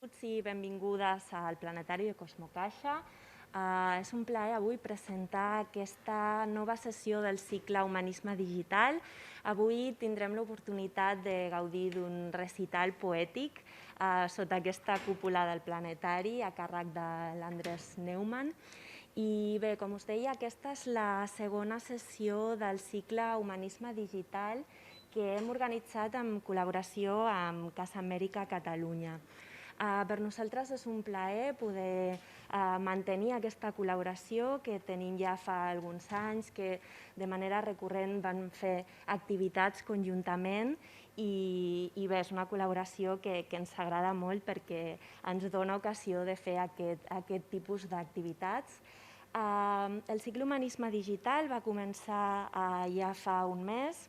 Benvinguts i benvingudes al Planetari de Cosmocaixa. És un plaer avui presentar aquesta nova sessió del cicle Humanisme Digital. Avui tindrem l'oportunitat de gaudir d'un recital poètic sota aquesta cúpula del planetari a càrrec de l'Andrés Neumann. I bé, com us deia, aquesta és la segona sessió del cicle Humanisme Digital que hem organitzat en col·laboració amb Casa Amèrica Catalunya. Per nosaltres és un plaer poder mantenir aquesta col·laboració que tenim ja fa alguns anys, que de manera recurrent van fer activitats conjuntament i bé, és una col·laboració que ens agrada molt perquè ens dona ocasió de fer aquest tipus d'activitats. El cicle Humanisme Digital va començar ja fa un mes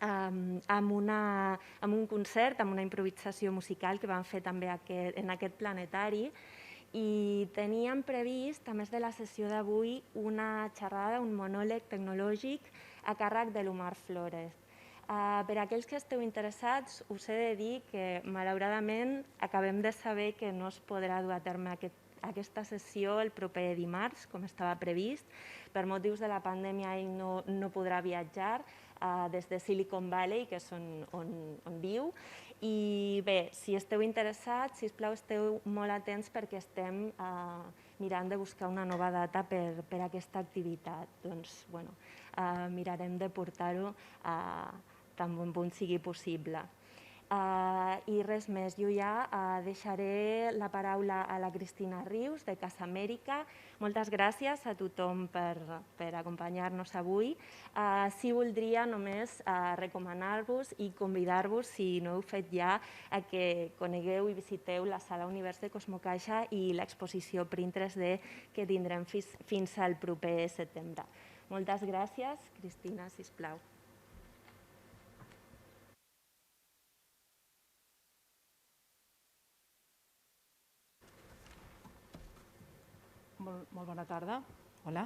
amb un concert, amb una improvisació musical que vam fer també en aquest planetari i teníem previst, a més de la sessió d'avui, una xerrada, un monòleg tecnològic a càrrec de l'Omar Flores. Per a aquells que esteu interessats, us he de dir que malauradament acabem de saber que no es podrà dur a terme aquesta sessió el proper dimarts, com estava previst. Per motius de la pandèmia ell no podrà viatjar des de Silicon Valley, que és on viu. I bé, si esteu interessats, sisplau, esteu molt atents perquè estem mirant de buscar una nova data per aquesta activitat. Doncs, bueno, mirarem de portar-ho tan bon punt sigui possible. I res més, jo ja deixaré la paraula a la Cristina Rius, de Casa Amèrica. Moltes gràcies a tothom per acompanyar-nos avui. Sí voldria només recomanar-vos i convidar-vos, si no heu fet ja, a que conegueu i visiteu la Sala Univers de Cosmocaixa i l'exposició Print 3D que tindrem fins al proper setembre. Moltes gràcies. Cristina, sisplau. Molt bona tarda. Hola.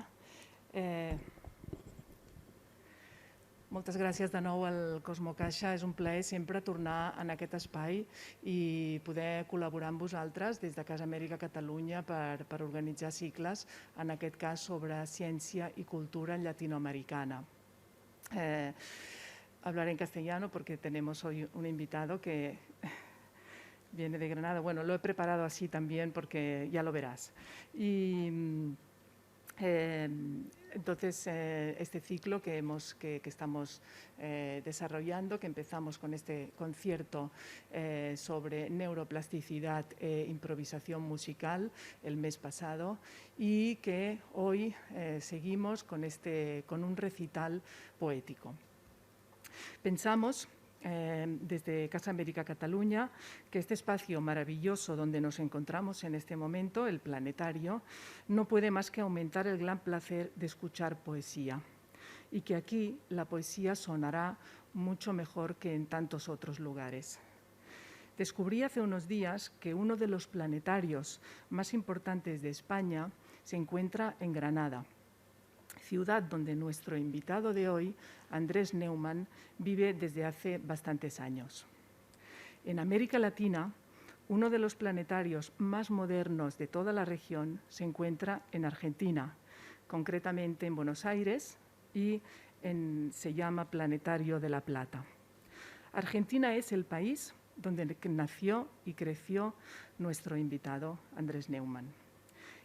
Moltes gràcies de nou al Cosmocaixa. És un plaer sempre tornar en aquest espai i poder col·laborar amb vosaltres des de Casa Amèrica Catalunya per organitzar cicles, en aquest cas sobre ciència i cultura latinoamericana. Hablaré en castellano porque tenemos hoy un invitado que viene de Granada. Bueno, lo he preparado así también porque ya lo verás. Y entonces, este ciclo que estamos desarrollando, que empezamos con este concierto sobre neuroplasticidad e improvisación musical el mes pasado y que hoy seguimos con un recital poético. Pensamos desde Casa Amèrica Catalunya que este espacio maravilloso donde nos encontramos en este momento, el planetario, no puede más que aumentar el gran placer de escuchar poesía y que aquí la poesía sonará mucho mejor que en tantos otros lugares. Descubrí hace unos días que uno de los planetarios más importantes de España se encuentra en Granada, ciudad donde nuestro invitado de hoy, Andrés Neumann, vive desde hace bastantes años. En América Latina, uno de los planetarios más modernos de toda la región se encuentra en Argentina, concretamente en Buenos Aires, y se llama Planetario de La Plata. Argentina es el país donde nació y creció nuestro invitado, Andrés Neumann.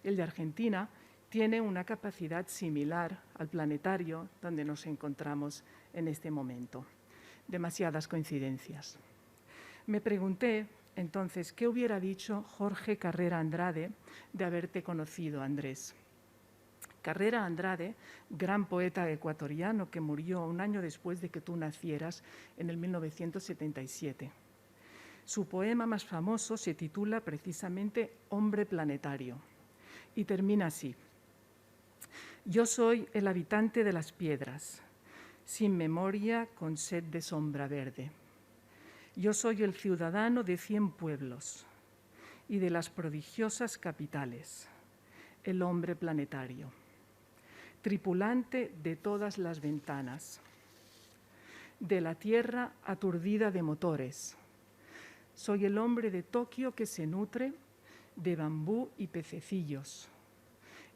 El de Argentina tiene una capacidad similar al planetario donde nos encontramos en este momento. Demasiadas coincidencias. Me pregunté entonces qué hubiera dicho Jorge Carrera Andrade de haberte conocido, Andrés. Carrera Andrade, gran poeta ecuatoriano que murió un año después de que tú nacieras, en el 1977. Su poema más famoso se titula precisamente Hombre Planetario y termina así. Yo soy el habitante de las piedras, sin memoria, con sed de sombra verde. Yo soy el ciudadano de 100 pueblos y de las prodigiosas capitales, el hombre planetario, tripulante de todas las ventanas, de la tierra aturdida de motores, Soy el hombre de Tokio que se nutre de bambú y pececillos,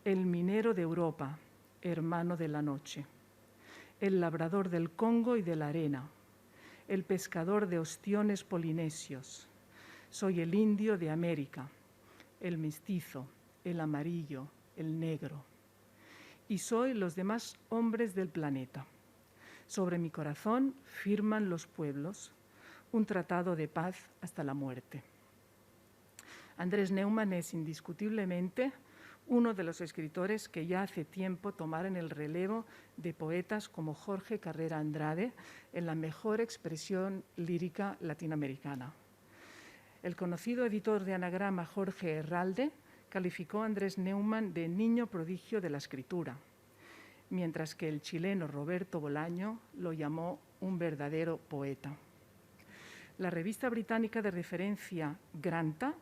el minero de Europa, hermano de la noche, el labrador del Congo y de la arena, el pescador de ostiones polinesios. Soy el indio de América, el mestizo, el amarillo, el negro. Y soy los demás hombres del planeta. Sobre mi corazón firman los pueblos un tratado de paz hasta la muerte. Andrés Neumann es indiscutiblemente uno de los escritores que ya hace tiempo tomaron el relevo de poetas como Jorge Carrera Andrade en la mejor expresión lírica latinoamericana. El conocido editor de anagrama Jorge Herralde calificó a Andrés Neumann de niño prodigio de la escritura, mientras que el chileno Roberto Bolaño lo llamó un verdadero poeta. La revista británica de referencia Granta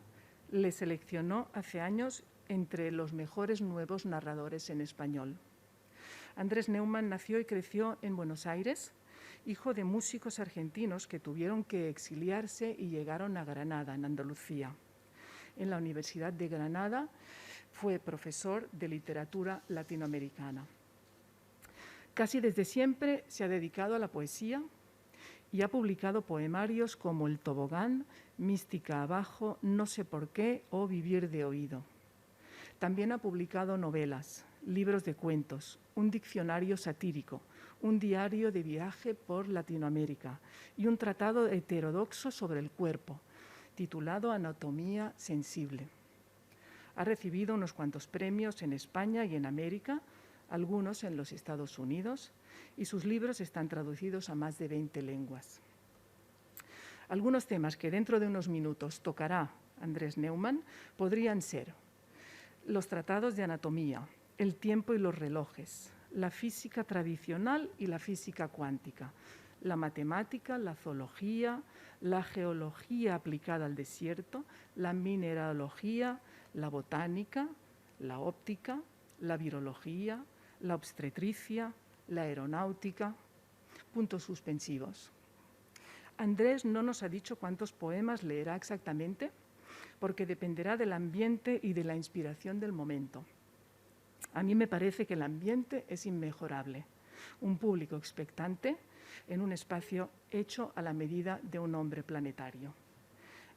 le seleccionó hace años entre los mejores nuevos narradores en español. Andrés Neumann nació y creció en Buenos Aires, hijo de músicos argentinos que tuvieron que exiliarse y llegaron a Granada, en Andalucía. En la Universidad de Granada fue profesor de literatura latinoamericana. Casi desde siempre se ha dedicado a la poesía y ha publicado poemarios como El tobogán, Mística abajo, No sé por qué o Vivir de oído. También ha publicado novelas, libros de cuentos, un diccionario satírico, un diario de viaje por Latinoamérica y un tratado heterodoxo sobre el cuerpo, titulado Anatomía sensible. Ha recibido unos cuantos premios en España y en América, algunos en los Estados Unidos, y sus libros están traducidos a más de 20 lenguas. Algunos temas que dentro de unos minutos tocará Andrés Neumann podrían ser los tratados de anatomía, el tiempo y los relojes, la física tradicional y la física cuántica, la matemática, la zoología, la geología aplicada al desierto, la mineralogía, la botánica, la óptica, la virología, la obstetricia, la aeronáutica. Puntos suspensivos. Andrés no nos ha dicho cuántos poemas leerá exactamente, porque dependerá del ambiente y de la inspiración del momento. A mí me parece que el ambiente es inmejorable. Un público expectante en un espacio hecho a la medida de un hombre planetario.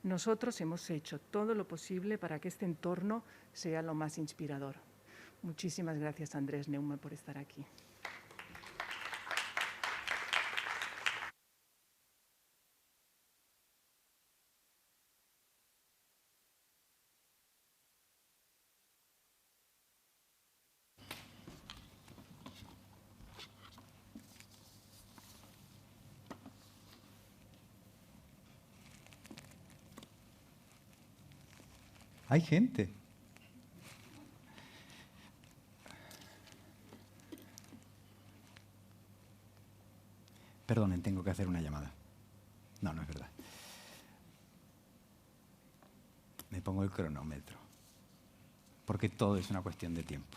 Nosotros hemos hecho todo lo posible para que este entorno sea lo más inspirador. Muchísimas gracias, Andrés Neumann, por estar aquí. Hay gente. Perdonen, tengo que hacer una llamada. No, no es verdad. Me pongo el cronómetro, porque todo es una cuestión de tiempo.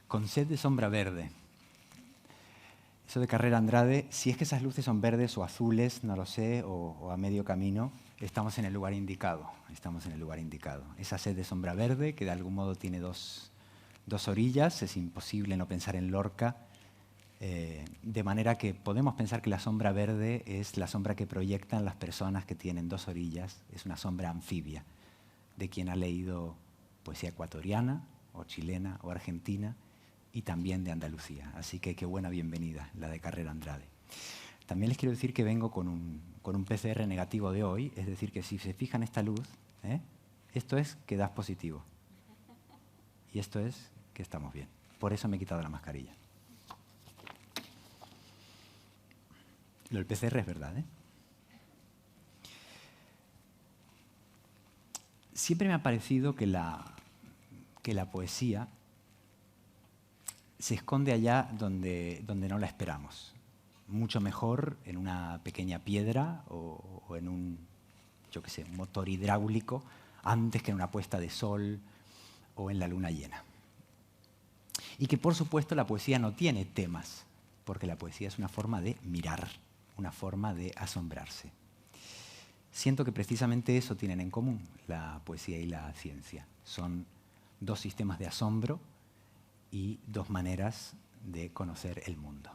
Con sed de sombra verde. Eso de Carrera Andrade, si es que esas luces son verdes o azules, no lo sé, o a medio camino, estamos en el lugar indicado. Estamos en el lugar indicado. Esa sed de sombra verde, que de algún modo tiene dos orillas, es imposible no pensar en Lorca, de manera que podemos pensar que la sombra verde es la sombra que proyectan las personas que tienen dos orillas, es una sombra anfibia, de quien ha leído poesía ecuatoriana, o chilena, o argentina, y también de Andalucía. Así que qué buena bienvenida, la de Carrera Andrade. También les quiero decir que vengo con un PCR negativo de hoy, es decir, que si se fijan esta luz, esto es que das positivo. Y esto es que estamos bien. Por eso me he quitado la mascarilla. Lo del PCR es verdad, Siempre me ha parecido que la poesía se esconde allá donde no la esperamos. Mucho mejor en una pequeña piedra o en un motor hidráulico antes que en una puesta de sol o en la luna llena. Y que, por supuesto, la poesía no tiene temas, porque la poesía es una forma de mirar. una forma de asombrarse. Siento que precisamente eso tienen en común la poesía y la ciencia. Son dos sistemas de asombro y dos maneras de conocer el mundo.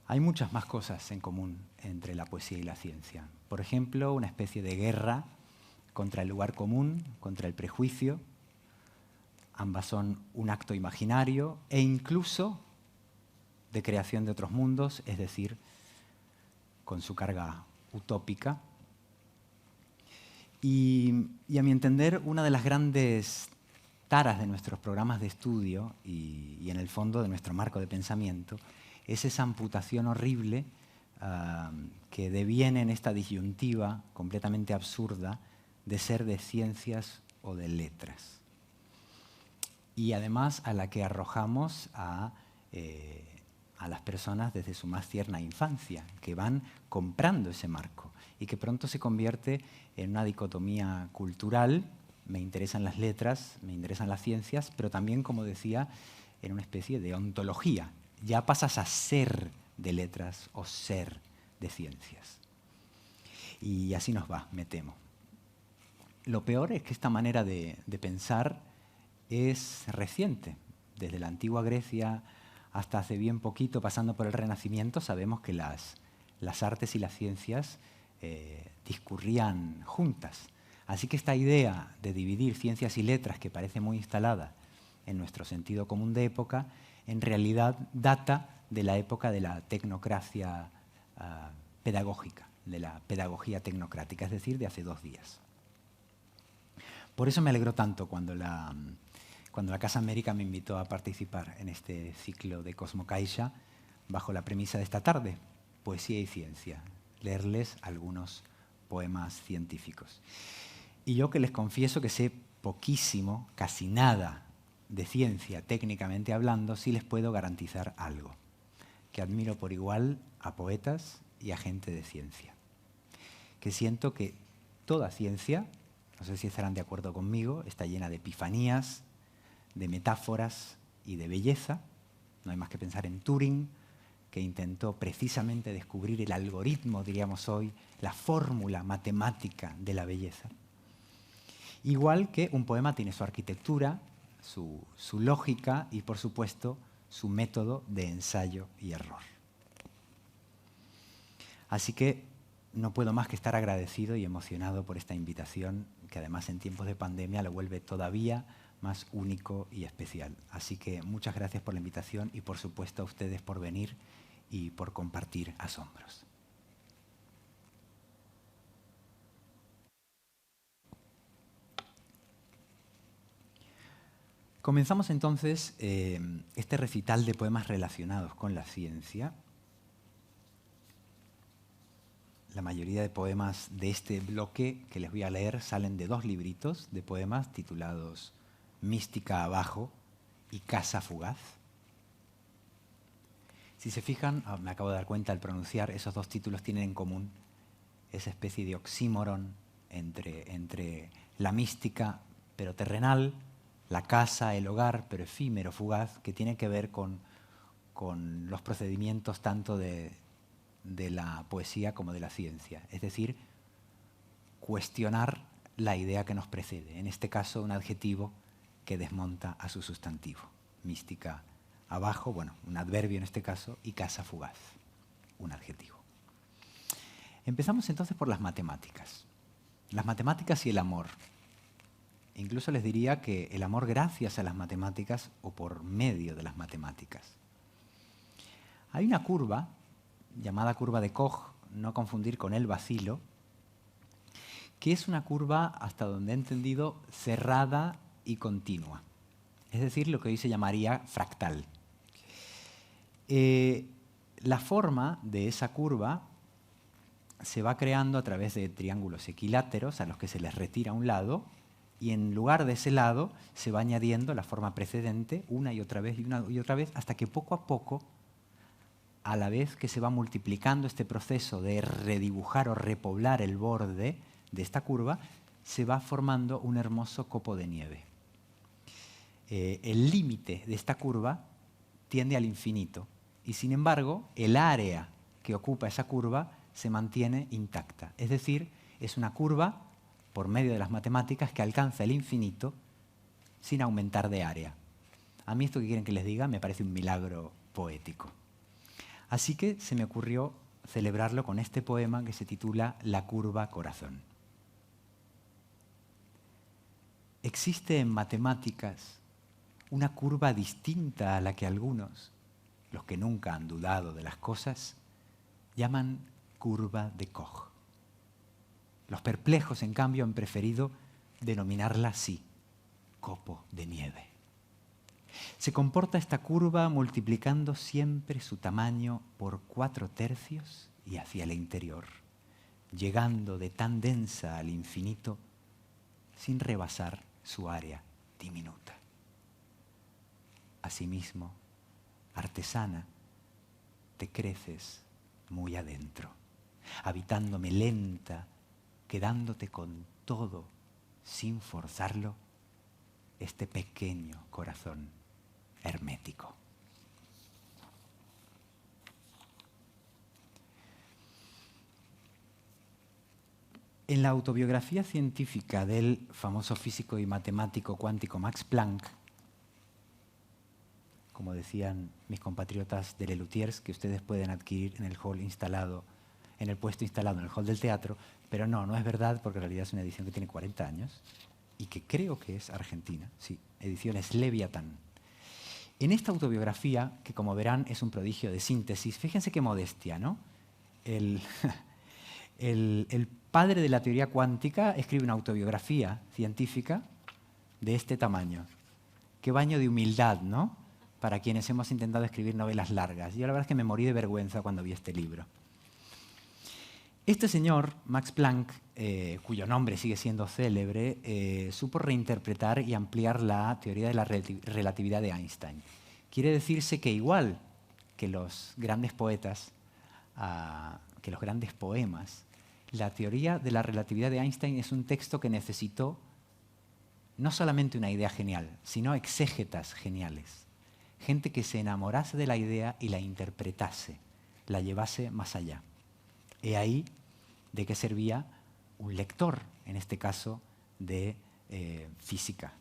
Hay muchas más cosas en común entre la poesía y la ciencia. Por ejemplo, una especie de guerra contra el lugar común, contra el prejuicio. Ambas son un acto imaginario e incluso de creación de otros mundos, es decir, con su carga utópica. Y a mi entender, una de las grandes taras de nuestros programas de estudio y en el fondo de nuestro marco de pensamiento es esa amputación horrible que deviene en esta disyuntiva completamente absurda de ser de ciencias o de letras. Y además a la que arrojamos a las personas desde su más tierna infancia, que van comprando ese marco y que pronto se convierte en una dicotomía cultural. Me interesan las letras, me interesan las ciencias, pero también, como decía, en una especie de ontología. Ya pasas a ser de letras o ser de ciencias. Y así nos va, me temo. Lo peor es que esta manera de pensar es reciente. Desde la antigua Grecia hasta hace bien poquito, pasando por el Renacimiento, sabemos que las artes y las ciencias discurrían juntas. Así que esta idea de dividir ciencias y letras, que parece muy instalada en nuestro sentido común de época, en realidad data de la época de la tecnocracia pedagógica, de la pedagogía tecnocrática, es decir, de hace 2 días. Por eso me alegró tanto cuando la Casa América me invitó a participar en este ciclo de Cosmocaixa bajo la premisa de esta tarde, poesía y ciencia, leerles algunos poemas científicos. Y yo, que les confieso que sé poquísimo, casi nada de ciencia técnicamente hablando, sí les puedo garantizar algo, que admiro por igual a poetas y a gente de ciencia, que siento que toda ciencia, no sé si estarán de acuerdo conmigo, está llena de epifanías, de metáforas y de belleza. No hay más que pensar en Turing, que intentó precisamente descubrir el algoritmo, diríamos hoy, la fórmula matemática de la belleza. Igual que un poema tiene su arquitectura, su lógica y, por supuesto, su método de ensayo y error. Así que no puedo más que estar agradecido y emocionado por esta invitación, que además en tiempos de pandemia lo vuelve todavía más único y especial. Así que muchas gracias por la invitación y, por supuesto, a ustedes por venir y por compartir asombros. Comenzamos entonces este recital de poemas relacionados con la ciencia. La mayoría de poemas de este bloque que les voy a leer salen de 2 libritos de poemas titulados Mística abajo y Casa fugaz. Si se fijan, me acabo de dar cuenta al pronunciar, esos 2 títulos tienen en común esa especie de oxímoron entre la mística pero terrenal, la casa, el hogar pero efímero, fugaz, que tiene que ver con los procedimientos tanto de la poesía como de la ciencia. Es decir, cuestionar la idea que nos precede. En este caso, un adjetivo que desmonta a su sustantivo. Mística abajo, bueno, un adverbio en este caso, y casa fugaz, un adjetivo. Empezamos entonces por las matemáticas. Las matemáticas y el amor. Incluso les diría que el amor gracias a las matemáticas o por medio de las matemáticas. Hay una curva llamada curva de Koch, no confundir con el vacilo, que es una curva, hasta donde he entendido, cerrada y continua. Es decir, lo que hoy se llamaría fractal. La forma de esa curva se va creando a través de triángulos equiláteros a los que se les retira un lado, y en lugar de ese lado se va añadiendo la forma precedente una y otra vez, hasta que poco a poco, a la vez que se va multiplicando este proceso de redibujar o repoblar el borde de esta curva, se va formando un hermoso copo de nieve. El límite de esta curva tiende al infinito y sin embargo el área que ocupa esa curva se mantiene intacta. Es decir, es una curva, por medio de las matemáticas, que alcanza el infinito sin aumentar de área. A mí esto que quieren que les diga me parece un milagro poético. Así que se me ocurrió celebrarlo con este poema que se titula La curva corazón. Existe en matemáticas una curva distinta a la que algunos, los que nunca han dudado de las cosas, llaman curva de Koch. Los perplejos, en cambio, han preferido denominarla así, copo de nieve. Se comporta esta curva multiplicando siempre su tamaño por 4/3 y hacia el interior, llegando de tan densa al infinito sin rebasar su área diminuta. Asimismo, artesana, te creces muy adentro, habitándome lenta, quedándote con todo, sin forzarlo, este pequeño corazón hermético. En la autobiografía científica del famoso físico y matemático cuántico Max Planck, como decían mis compatriotas de Lelutiers, que ustedes pueden adquirir en el hall instalado, en el puesto instalado en el hall del teatro, pero no es verdad, porque en realidad es una edición que tiene 40 años y que creo que es argentina, sí, ediciones Leviatán. En esta autobiografía, que como verán es un prodigio de síntesis, fíjense qué modestia, ¿no? El padre de la teoría cuántica escribe una autobiografía científica de este tamaño. Qué baño de humildad, ¿no? Para quienes hemos intentado escribir novelas largas. Yo la verdad es que me morí de vergüenza cuando vi este libro. Este señor, Max Planck, cuyo nombre sigue siendo célebre, supo reinterpretar y ampliar la teoría de la relatividad de Einstein. Quiere decirse que igual que los grandes poetas, que los grandes poemas, la teoría de la relatividad de Einstein es un texto que necesitó no solamente una idea genial, sino exégetas geniales. Gente que se enamorase de la idea y la interpretase, la llevase más allá. He ahí de qué servía un lector, en este caso de física.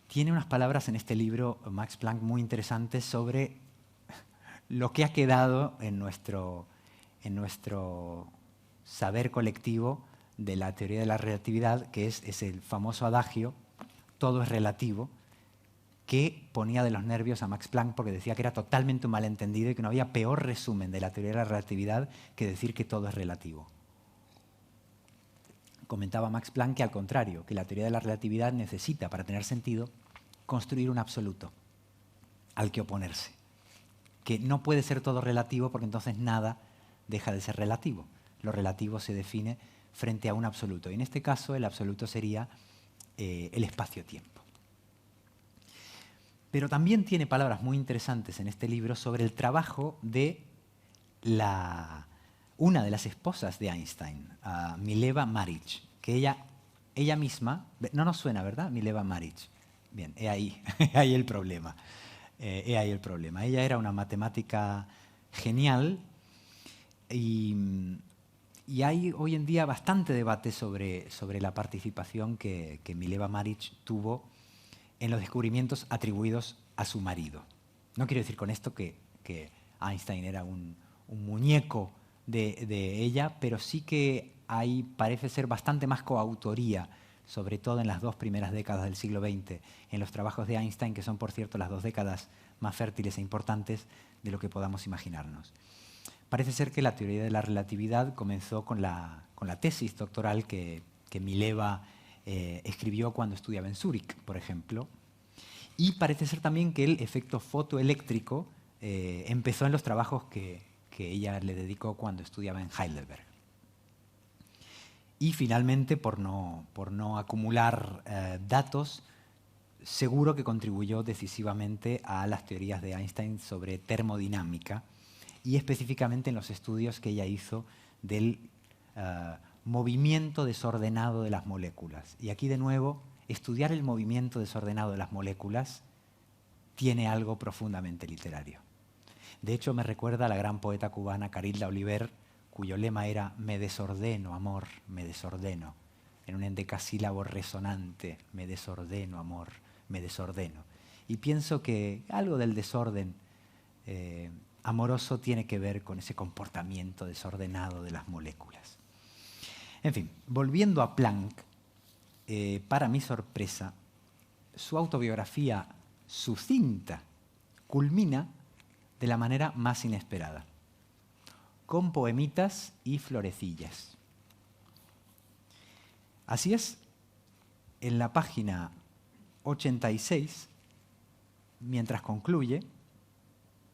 Tiene unas palabras en este libro, Max Planck, muy interesantes sobre lo que ha quedado en nuestro saber colectivo de la teoría de la relatividad, que es el famoso adagio, todo es relativo, que ponía de los nervios a Max Planck porque decía que era totalmente un malentendido y que no había peor resumen de la teoría de la relatividad que decir que todo es relativo. Comentaba Max Planck que al contrario, que la teoría de la relatividad necesita, para tener sentido, construir un absoluto al que oponerse. Que no puede ser todo relativo porque entonces nada deja de ser relativo. Lo relativo se define frente a un absoluto. Y en este caso el absoluto sería el espacio-tiempo. Pero también tiene palabras muy interesantes en este libro sobre el trabajo de una de las esposas de Einstein, Mileva Marić, que ella misma, no nos suena, ¿verdad? Mileva Marić. Bien, he ahí el problema. Ella era una matemática genial y hay hoy en día bastante debate sobre la participación que Mileva Marić tuvo en los descubrimientos atribuidos a su marido. No quiero decir con esto que Einstein era un muñeco de ella, pero sí que parece ser bastante más coautoría, sobre todo en las 2 primeras décadas del siglo XX, en los trabajos de Einstein, que son, por cierto, las 2 décadas más fértiles e importantes de lo que podamos imaginarnos. Parece ser que la teoría de la relatividad comenzó con la tesis doctoral que Mileva escribió cuando estudiaba en Zúrich, por ejemplo, y parece ser también que el efecto fotoeléctrico empezó en los trabajos que ella le dedicó cuando estudiaba en Heidelberg. Y finalmente, por no acumular datos, seguro que contribuyó decisivamente a las teorías de Einstein sobre termodinámica y específicamente en los estudios que ella hizo del movimiento desordenado de las moléculas. Y aquí de nuevo, estudiar el movimiento desordenado de las moléculas tiene algo profundamente literario. De hecho, me recuerda a la gran poeta cubana Carilda Oliver, cuyo lema era «Me desordeno, amor, me desordeno», en un endecasílabo resonante, «Me desordeno, amor, me desordeno». Y pienso que algo del desorden amoroso tiene que ver con ese comportamiento desordenado de las moléculas. En fin, volviendo a Planck, para mi sorpresa, su autobiografía sucinta culmina de la manera más inesperada, con poemitas y florecillas. Así es, en la página 86, mientras concluye,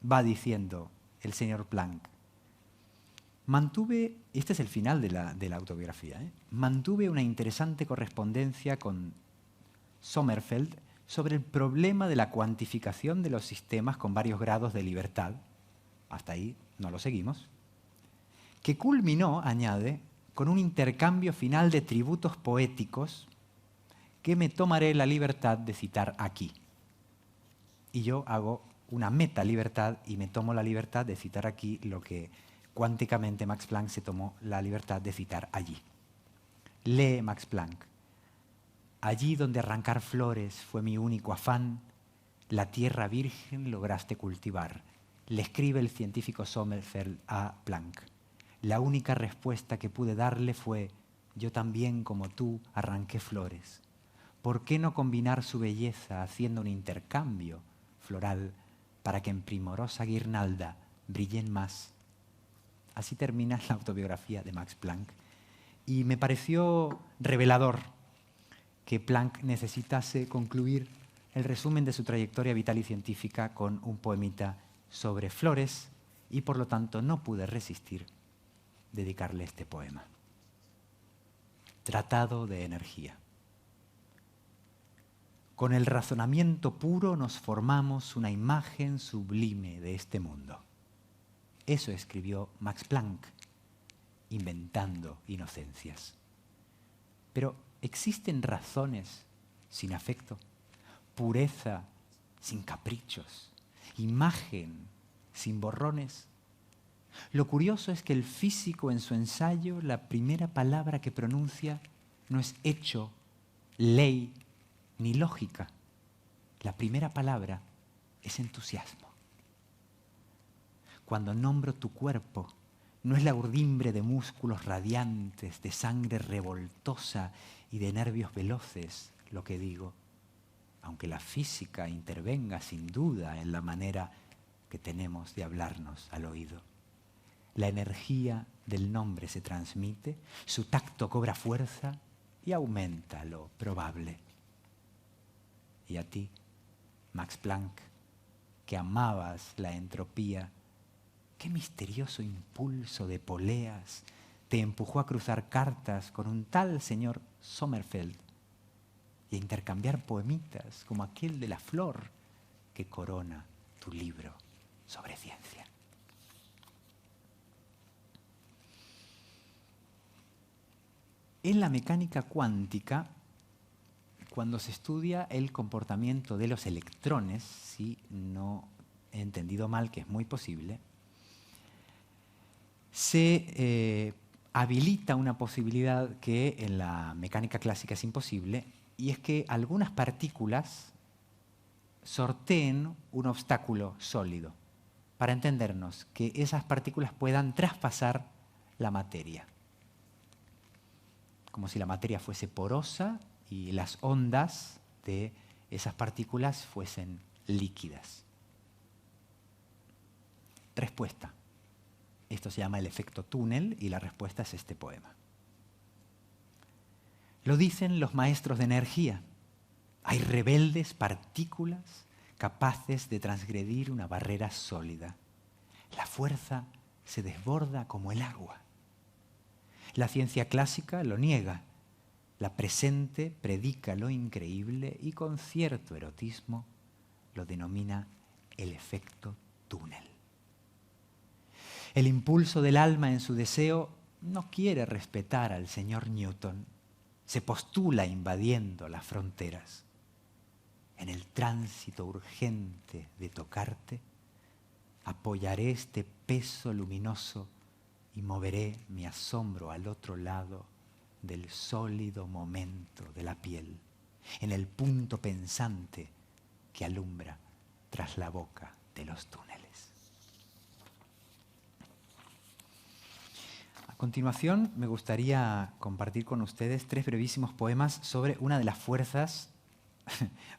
va diciendo el señor Planck: mantuve, este es el final de la autobiografía, mantuve una interesante correspondencia con Sommerfeld sobre el problema de la cuantificación de los sistemas con varios grados de libertad, hasta ahí no lo seguimos, que culminó, añade, con un intercambio final de tributos poéticos que me tomaré la libertad de citar aquí. Y yo hago una meta-libertad y me tomo la libertad de citar aquí lo que cuánticamente Max Planck se tomó la libertad de citar allí. Lee Max Planck: allí donde arrancar flores fue mi único afán, la tierra virgen lograste cultivar. Le escribe el científico Sommerfeld a Planck. La única respuesta que pude darle fue: yo también, como tú, arranqué flores. ¿Por qué no combinar su belleza haciendo un intercambio floral para que en primorosa guirnalda brillen más? Así termina la autobiografía de Max Planck. Y me pareció revelador que Planck necesitase concluir el resumen de su trayectoria vital y científica con un poemita sobre flores, y por lo tanto no pude resistir dedicarle este poema. Tratado de energía. Con el razonamiento puro nos formamos una imagen sublime de este mundo. Eso escribió Max Planck, inventando inocencias. Pero ¿existen razones sin afecto? ¿Pureza sin caprichos? ¿Imagen sin borrones? Lo curioso es que el físico en su ensayo, la primera palabra que pronuncia no es hecho, ley ni lógica. La primera palabra es entusiasmo. Cuando nombro tu cuerpo, no es la urdimbre de músculos radiantes, de sangre revoltosa y de nervios veloces lo que digo, aunque la física intervenga sin duda en la manera que tenemos de hablarnos al oído. La energía del nombre se transmite, su tacto cobra fuerza y aumenta lo probable. Y a ti, Max Planck, que amabas la entropía, qué misterioso impulso de poleas te empujó a cruzar cartas con un tal señor Sommerfeld y a intercambiar poemitas como aquel de la flor que corona tu libro sobre ciencia. En la mecánica cuántica, cuando se estudia el comportamiento de los electrones, si no he entendido mal, que es muy posible, se habilita una posibilidad que en la mecánica clásica es imposible, y es que algunas partículas sorteen un obstáculo sólido, para entendernos, que esas partículas puedan traspasar la materia. Como si la materia fuese porosa y las ondas de esas partículas fuesen líquidas. Respuesta. Esto se llama el efecto túnel y la respuesta es este poema. Lo dicen los maestros de energía. Hay rebeldes partículas capaces de transgredir una barrera sólida. La fuerza se desborda como el agua. La ciencia clásica lo niega. La presente predica lo increíble y con cierto erotismo lo denomina el efecto túnel. El impulso del alma en su deseo no quiere respetar al señor Newton. Se postula invadiendo las fronteras. En el tránsito urgente de tocarte, apoyaré este peso luminoso y moveré mi asombro al otro lado del sólido momento de la piel, en el punto pensante que alumbra tras la boca de los túneles. A continuación, me gustaría compartir con ustedes 3 brevísimos poemas sobre una de las fuerzas,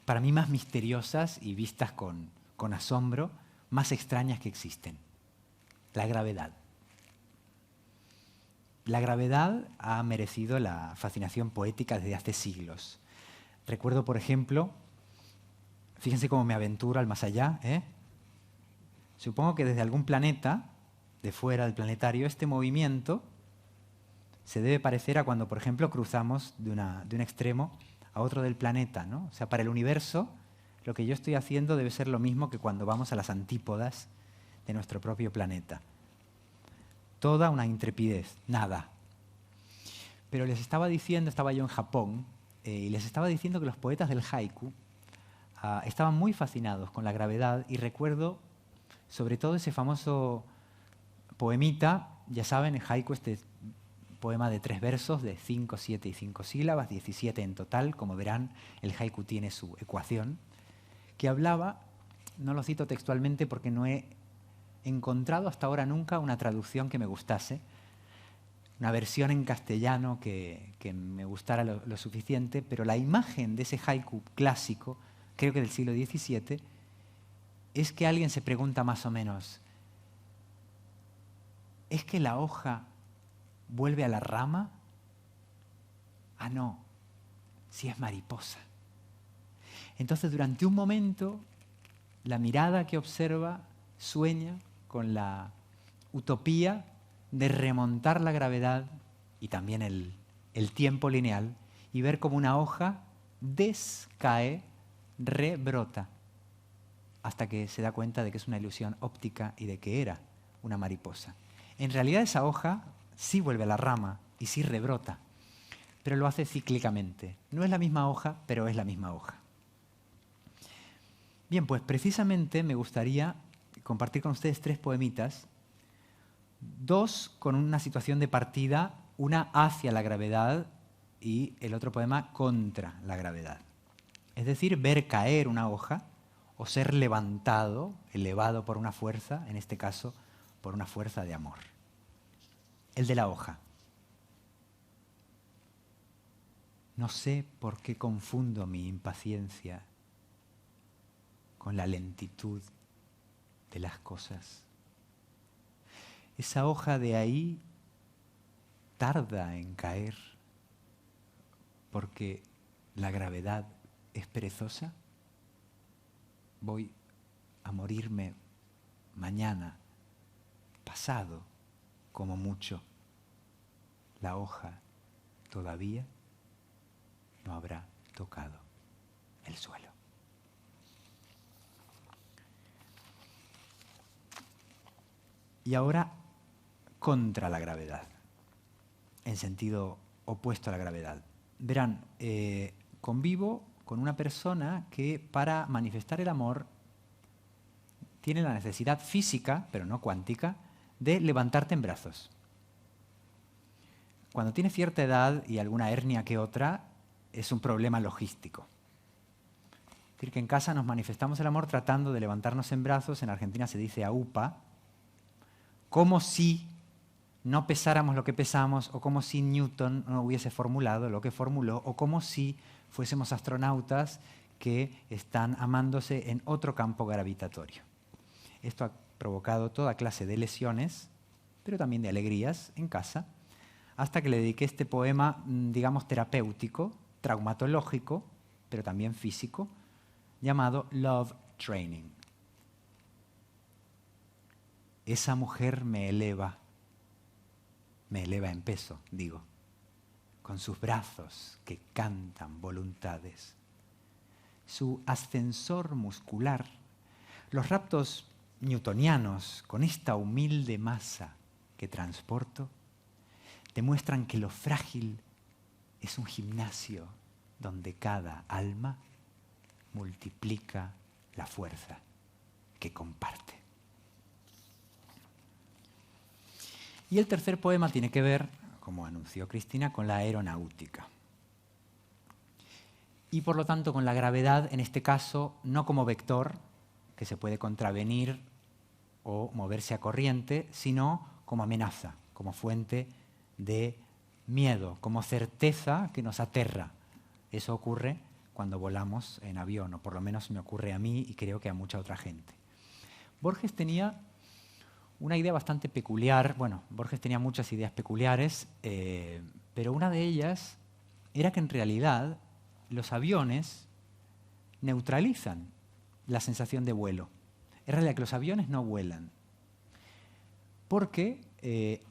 para mí más misteriosas y vistas con asombro, más extrañas que existen: la gravedad. La gravedad ha merecido la fascinación poética desde hace siglos. Recuerdo, por ejemplo, fíjense cómo me aventuro al más allá, Supongo que desde algún planeta, de fuera del planetario, este movimiento se debe parecer a cuando, por ejemplo, cruzamos de un extremo a otro del planeta, ¿no? O sea, para el universo, lo que yo estoy haciendo debe ser lo mismo que cuando vamos a las antípodas de nuestro propio planeta. Toda una intrepidez, nada. Pero les estaba diciendo, estaba yo en Japón, y les estaba diciendo que los poetas del haiku estaban muy fascinados con la gravedad, y recuerdo sobre todo ese famoso poemita, ya saben, el haiku, este poema de 3 versos, de 5, 7 y 5 sílabas, 17 en total. Como verán, el haiku tiene su ecuación, que hablaba, no lo cito textualmente porque no he encontrado hasta ahora nunca una traducción que me gustase, una versión en castellano que me gustara lo suficiente, pero la imagen de ese haiku clásico, creo que del siglo XVII, es que alguien se pregunta más o menos, ¿es que la hoja vuelve a la rama? Ah, no, si es mariposa. Entonces, durante un momento, la mirada que observa sueña con la utopía de remontar la gravedad y también el tiempo lineal y ver cómo una hoja descae, rebrota, hasta que se da cuenta de que es una ilusión óptica y de que era una mariposa. En realidad esa hoja sí vuelve a la rama y sí rebrota, pero lo hace cíclicamente. No es la misma hoja, pero es la misma hoja. Bien, pues precisamente me gustaría compartir con ustedes 3 poemitas, 2 con una situación de partida, una hacia la gravedad y el otro poema contra la gravedad. Es decir, ver caer una hoja o ser levantado, elevado por una fuerza, en este caso por una fuerza de amor. El de la hoja. No sé por qué confundo mi impaciencia con la lentitud de las cosas. Esa hoja de ahí tarda en caer porque la gravedad es perezosa. Voy a morirme mañana, pasado, como mucho. La hoja todavía no habrá tocado el suelo. Y ahora, contra la gravedad, en sentido opuesto a la gravedad. Verán, convivo con una persona que para manifestar el amor tiene la necesidad física, pero no cuántica, de levantarte en brazos. Cuando tiene cierta edad y alguna hernia que otra, es un problema logístico. Es decir, que en casa nos manifestamos el amor tratando de levantarnos en brazos, en Argentina se dice aupa, como si no pesáramos lo que pesamos, o como si Newton no hubiese formulado lo que formuló, o como si fuésemos astronautas que están amándose en otro campo gravitatorio. Esto ha provocado toda clase de lesiones, pero también de alegrías en casa, hasta que le dediqué este poema, digamos, terapéutico, traumatológico, pero también físico, llamado Love Training. Esa mujer me eleva en peso, digo, con sus brazos que cantan voluntades. Su ascensor muscular, los raptos newtonianos con esta humilde masa que transporto, demuestran que lo frágil es un gimnasio donde cada alma multiplica la fuerza que comparte. Y el tercer poema tiene que ver, como anunció Cristina, con la aeronáutica. Y por lo tanto con la gravedad, en este caso, no como vector, que se puede contravenir o moverse a corriente, sino como amenaza, como fuente de miedo, como certeza que nos aterra. Eso ocurre cuando volamos en avión, o por lo menos me ocurre a mí y creo que a mucha otra gente. Borges tenía una idea bastante peculiar. Bueno, Borges tenía muchas ideas peculiares, pero una de ellas era que en realidad los aviones neutralizan la sensación de vuelo. Es realidad que los aviones no vuelan, porque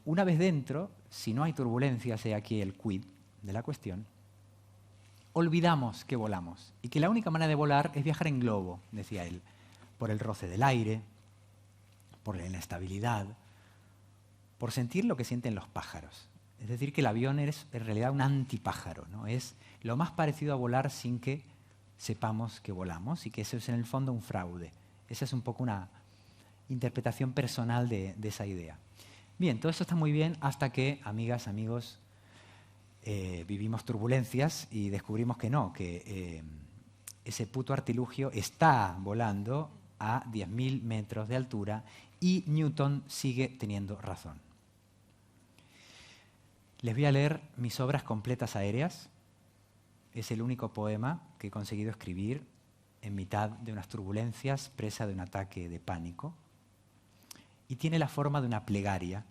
una vez dentro, si no hay turbulencias, he aquí el quid de la cuestión, olvidamos que volamos y que la única manera de volar es viajar en globo, decía él, por el roce del aire, por la inestabilidad, por sentir lo que sienten los pájaros. Es decir, que el avión es en realidad un antipájaro, ¿no? Es lo más parecido a volar sin que sepamos que volamos y que eso es en el fondo un fraude. Esa es un poco una interpretación personal de esa idea. Bien, todo esto está muy bien hasta que, amigas, amigos, vivimos turbulencias y descubrimos que no, que ese puto artilugio está volando a 10.000 metros de altura y Newton sigue teniendo razón. Les voy a leer mis obras completas aéreas. Es el único poema que he conseguido escribir en mitad de unas turbulencias, presa de un ataque de pánico. Y tiene la forma de una plegaria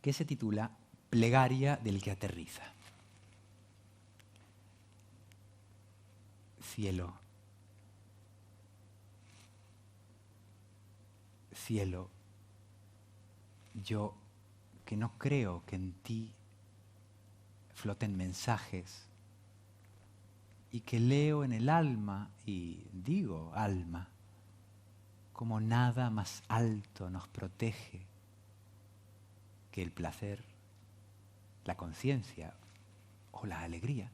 que se titula Plegaria del que aterriza. Cielo, cielo, yo que no creo que en ti floten mensajes y que leo en el alma y digo alma, como nada más alto nos protege que el placer, la conciencia o la alegría.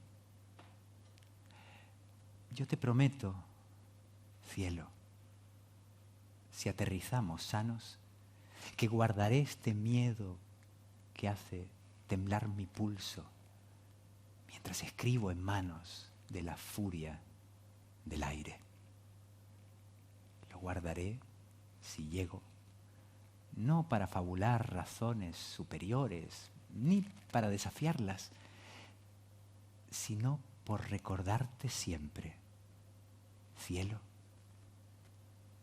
Yo te prometo, cielo, si aterrizamos sanos, que guardaré este miedo que hace temblar mi pulso mientras escribo en manos de la furia del aire. Lo guardaré si llego, no para fabular razones superiores, ni para desafiarlas, sino por recordarte siempre, cielo,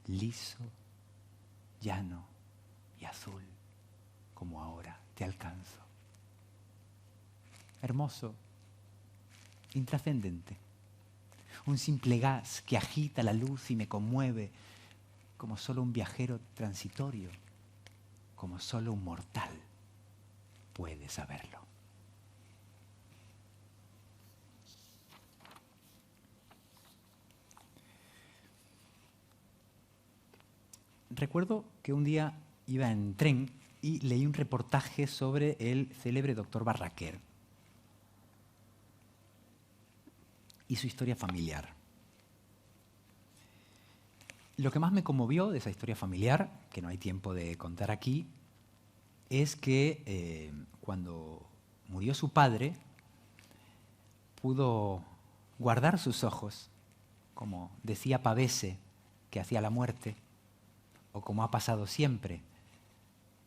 liso, llano y azul, como ahora te alcanzo. Hermoso, intrascendente, un simple gas que agita la luz y me conmueve como solo un viajero transitorio, como solo un mortal puede saberlo. Recuerdo que un día iba en tren y leí un reportaje sobre el célebre doctor Barraquer y su historia familiar. Lo que más me conmovió de esa historia familiar, que no hay tiempo de contar aquí, es que cuando murió su padre, pudo guardar sus ojos, como decía Pavese, que hacía la muerte, o como ha pasado siempre,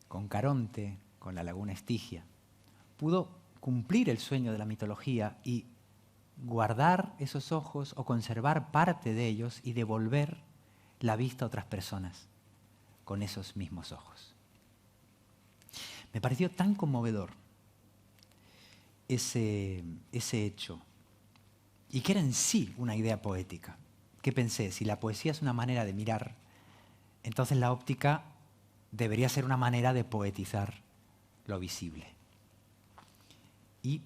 con Caronte, con la laguna Estigia. Pudo cumplir el sueño de la mitología y guardar esos ojos o conservar parte de ellos y devolver la vista a otras personas con esos mismos ojos. Me pareció tan conmovedor ese hecho, y que era en sí una idea poética, que pensé, si la poesía es una manera de mirar, entonces la óptica debería ser una manera de poetizar lo visible. Y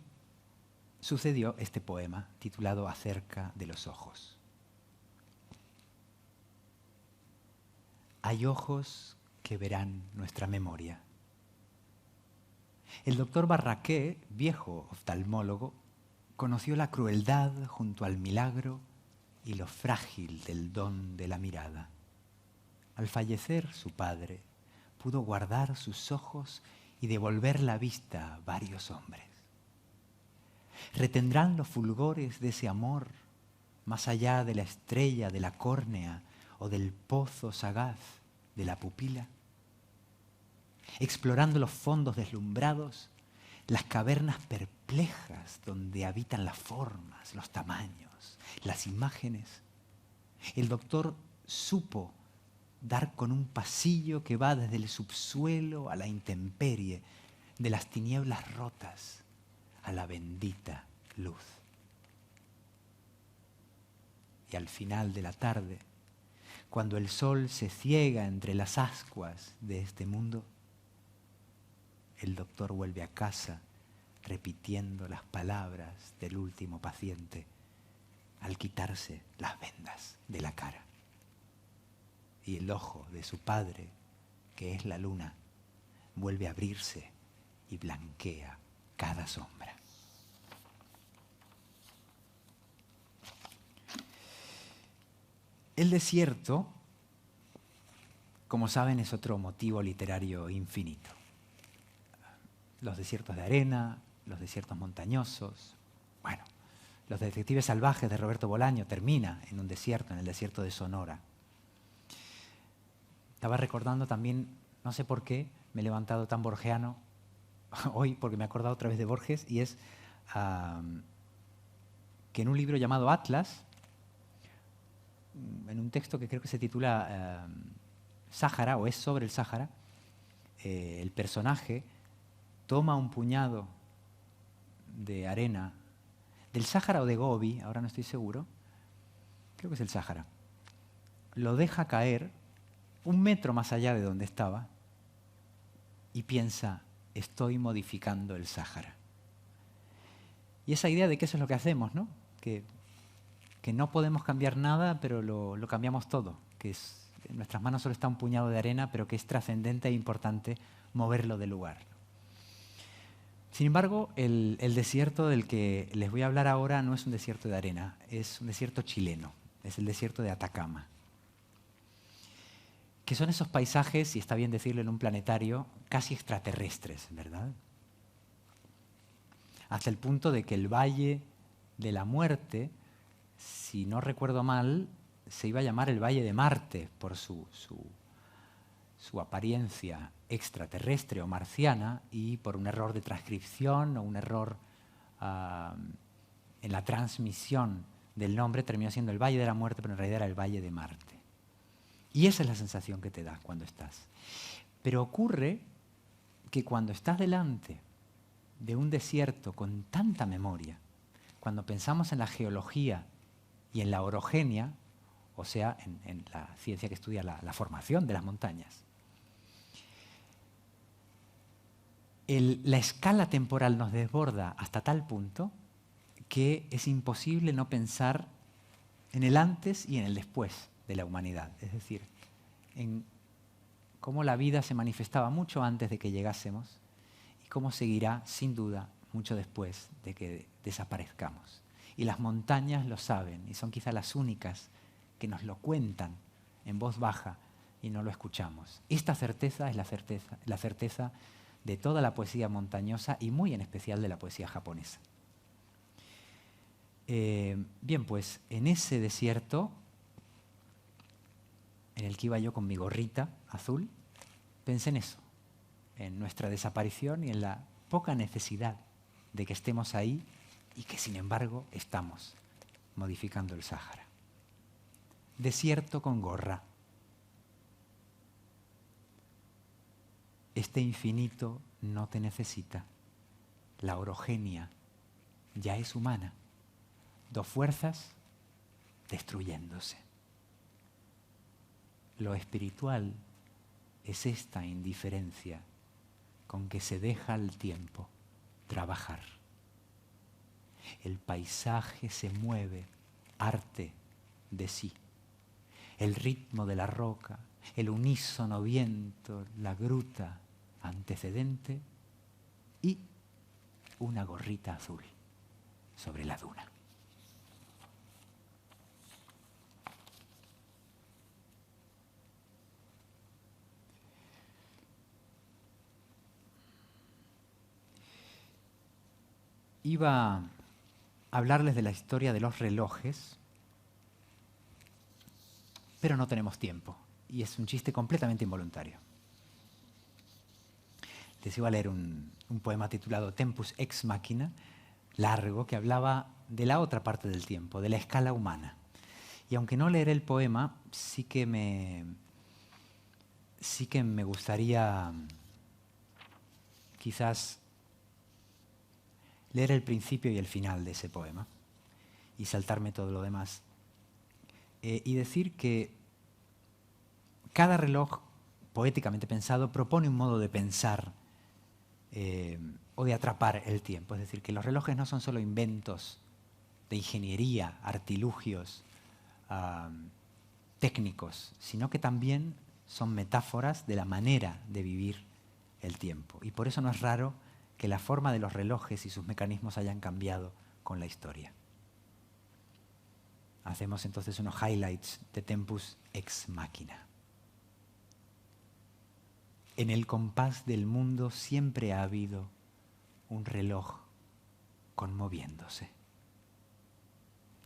sucedió este poema titulado Acerca de los ojos. Hay ojos que verán nuestra memoria. El doctor Barraquer, viejo oftalmólogo, conoció la crueldad junto al milagro y lo frágil del don de la mirada. al fallecer su padre, pudo guardar sus ojos y devolver la vista a varios hombres. ¿Retendrán los fulgores de ese amor más allá de la estrella de la córnea o del pozo sagaz de la pupila? Explorando los fondos deslumbrados, las cavernas perplejas donde habitan las formas, los tamaños, las imágenes, el doctor supo dar con un pasillo que va desde el subsuelo a la intemperie, de las tinieblas rotas a la bendita luz. Y al final de la tarde, cuando el sol se ciega entre las ascuas de este mundo, el doctor vuelve a casa repitiendo las palabras del último paciente al quitarse las vendas de la cara. Y el ojo de su padre, que es la luna, vuelve a abrirse y blanquea cada sombra. El desierto, como saben, es otro motivo literario infinito. Los desiertos de arena, los desiertos montañosos. Bueno, Los detectives salvajes de Roberto Bolaño termina en un desierto, en el desierto de Sonora. Estaba recordando también, no sé por qué, me he levantado tan borgiano hoy, porque me he acordado otra vez de Borges, y es que en un libro llamado Atlas, en un texto que creo que se titula Sáhara, o es sobre el Sáhara, el personaje toma un puñado de arena del Sáhara o de Gobi, ahora no estoy seguro, creo que es el Sáhara, lo deja caer 1 metro más allá de donde estaba y piensa, estoy modificando el Sáhara. Y esa idea de que eso es lo que hacemos, ¿no? Que no podemos cambiar nada, pero lo cambiamos todo, que en nuestras manos solo está un puñado de arena, pero que es trascendente e importante moverlo del lugar. Sin embargo, el desierto del que les voy a hablar ahora no es un desierto de arena, es un desierto chileno, es el desierto de Atacama. Que son esos paisajes, y está bien decirlo en un planetario, casi extraterrestres, ¿verdad? Hasta el punto de que el Valle de la Muerte, si no recuerdo mal, se iba a llamar el Valle de Marte por su apariencia extraterrestre o marciana, y por un error de transcripción o un error en la transmisión del nombre terminó siendo el Valle de la Muerte, pero en realidad era el Valle de Marte. Y esa es la sensación que te da cuando estás. Pero ocurre que cuando estás delante de un desierto con tanta memoria, cuando pensamos en la geología y en la orogenia, o sea, en la ciencia que estudia la formación de las montañas, la escala temporal nos desborda hasta tal punto que es imposible no pensar en el antes y en el después de la humanidad. Es decir, en cómo la vida se manifestaba mucho antes de que llegásemos y cómo seguirá, sin duda, mucho después de que desaparezcamos. Y las montañas lo saben y son quizá las únicas que nos lo cuentan en voz baja y no lo escuchamos. Esta certeza es la certeza de toda la poesía montañosa y muy en especial de la poesía japonesa. Bien, pues en ese desierto en el que iba yo con mi gorrita azul, pensé en eso, en nuestra desaparición y en la poca necesidad de que estemos ahí y que sin embargo estamos modificando el Sáhara. Desierto con gorra. Este infinito no te necesita. La orogenia ya es humana. 2 fuerzas destruyéndose. Lo espiritual es esta indiferencia con que se deja al tiempo trabajar. El paisaje se mueve, arte de sí. El ritmo de la roca, el unísono viento, la gruta antecedente y una gorrita azul sobre la duna. iba a hablarles de la historia de los relojes, pero no tenemos tiempo. Y es un chiste completamente involuntario. Les iba a leer un poema titulado Tempus ex machina, largo, que hablaba de la otra parte del tiempo, de la escala humana. Y aunque no leeré el poema, sí que me gustaría quizás leer el principio y el final de ese poema y saltarme todo lo demás. Y decir que cada reloj, poéticamente pensado, propone un modo de pensar o de atrapar el tiempo. Es decir, que los relojes no son solo inventos de ingeniería, artilugios técnicos, sino que también son metáforas de la manera de vivir el tiempo. Y por eso no es raro que la forma de los relojes y sus mecanismos hayan cambiado con la historia. Hacemos entonces unos highlights de Tempus ex machina. En el compás del mundo siempre ha habido un reloj conmoviéndose.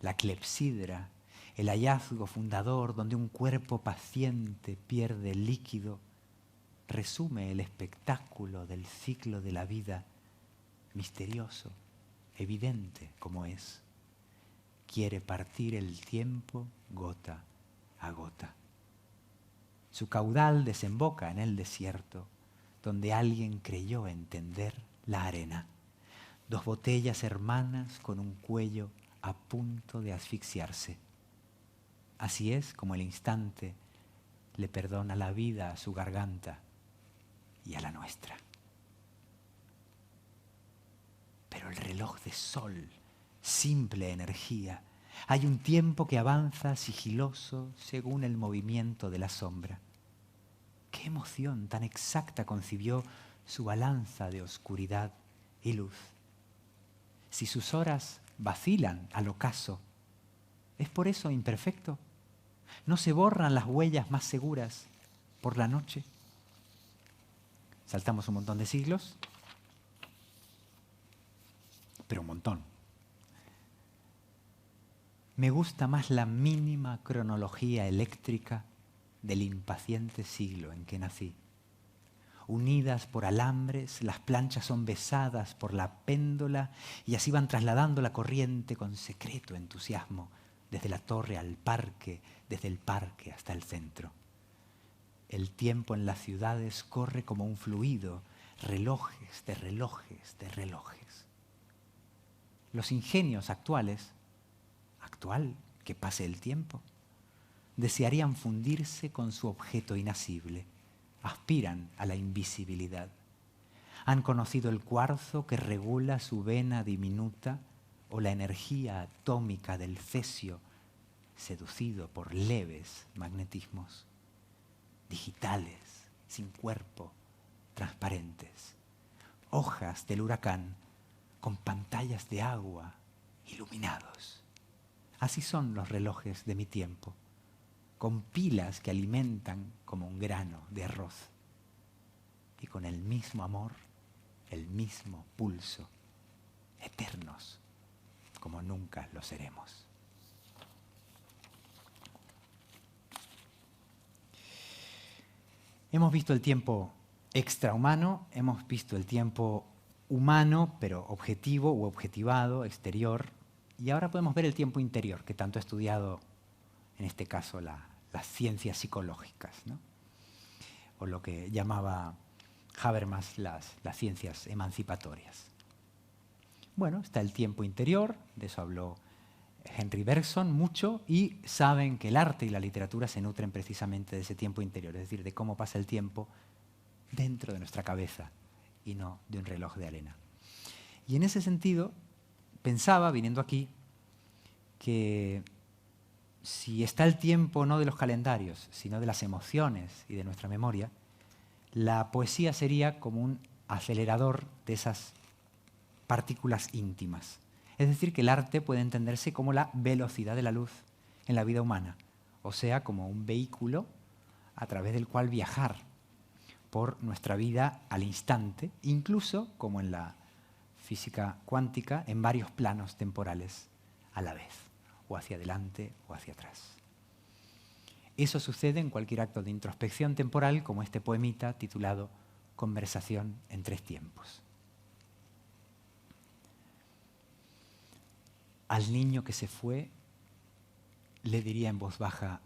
La clepsidra, el hallazgo fundador donde un cuerpo paciente pierde líquido, resume el espectáculo del ciclo de la vida, misterioso, evidente como es. Quiere partir el tiempo gota a gota. Su caudal desemboca en el desierto, donde alguien creyó entender la arena. Dos botellas hermanas con un cuello a punto de asfixiarse. Así es como el instante le perdona la vida a su garganta y a la nuestra. Pero el reloj de sol, simple energía, hay un tiempo que avanza sigiloso según el movimiento de la sombra. ¿Qué emoción tan exacta concibió su balanza de oscuridad y luz? Si sus horas vacilan al ocaso, ¿es por eso imperfecto? ¿No se borran las huellas más seguras por la noche? Saltamos un montón de siglos, pero un montón. Me gusta más la mínima cronología eléctrica del impaciente siglo en que nací. Unidas por alambres, las planchas son besadas por la péndola y así van trasladando la corriente con secreto entusiasmo, desde la torre al parque, desde el parque hasta el centro. El tiempo en las ciudades corre como un fluido, relojes de relojes de relojes. Los ingenios actuales, actual que pase el tiempo, desearían fundirse con su objeto inasible, aspiran a la invisibilidad. Han conocido el cuarzo que regula su vena diminuta o la energía atómica del cesio, seducido por leves magnetismos. Digitales, sin cuerpo, transparentes. Hojas del huracán con pantallas de agua, iluminados. Así son los relojes de mi tiempo, con pilas que alimentan como un grano de arroz y con el mismo amor, el mismo pulso, eternos como nunca lo seremos. Hemos visto el tiempo extrahumano, hemos visto el tiempo humano, pero objetivo u objetivado, exterior, y ahora podemos ver el tiempo interior, que tanto ha estudiado, en este caso, las ciencias psicológicas, ¿no? O lo que llamaba Habermas las ciencias emancipatorias. Bueno, está el tiempo interior, de eso habló Henry Bergson mucho, y saben que el arte y la literatura se nutren precisamente de ese tiempo interior, es decir, de cómo pasa el tiempo dentro de nuestra cabeza y no de un reloj de arena. Y en ese sentido, pensaba, viniendo aquí, que si está el tiempo no de los calendarios, sino de las emociones y de nuestra memoria, la poesía sería como un acelerador de esas partículas íntimas. Es decir, que el arte puede entenderse como la velocidad de la luz en la vida humana, o sea, como un vehículo a través del cual viajar por nuestra vida al instante, incluso como en la física cuántica, en varios planos temporales a la vez, o hacia adelante o hacia atrás. Eso sucede en cualquier acto de introspección temporal, como este poemita titulado Conversación en 3 tiempos. Al niño que se fue, le diría en voz baja,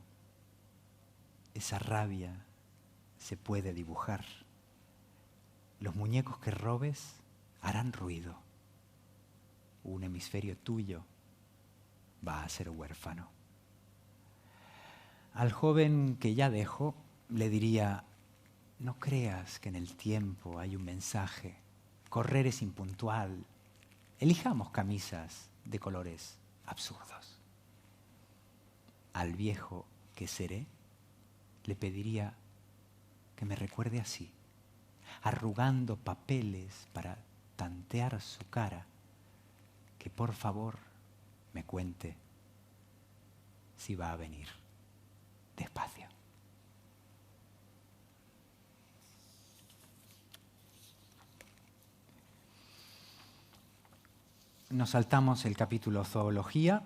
esa rabia se puede dibujar. Los muñecos que robes harán ruido. Un hemisferio tuyo va a ser huérfano. Al joven que ya dejo, le diría, no creas que en el tiempo hay un mensaje. Correr es impuntual. Elijamos camisas de colores absurdos. Al viejo que seré, le pediría que me recuerde así, arrugando papeles para tantear su cara, que por favor me cuente si va a venir despacio. Nos saltamos el capítulo zoología,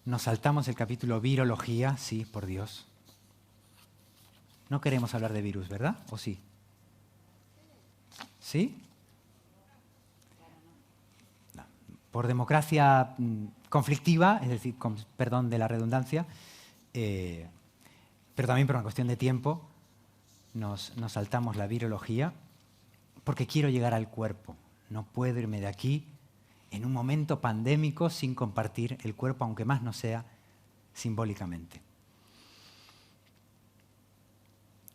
nos saltamos el capítulo virología, sí, por Dios. No queremos hablar de virus, ¿verdad? ¿O sí? ¿Sí? No. Por democracia conflictiva, es decir, con perdón de la redundancia, pero también por una cuestión de tiempo, nos saltamos la virología porque quiero llegar al cuerpo. No puedo irme de aquí en un momento pandémico sin compartir el cuerpo, aunque más no sea simbólicamente.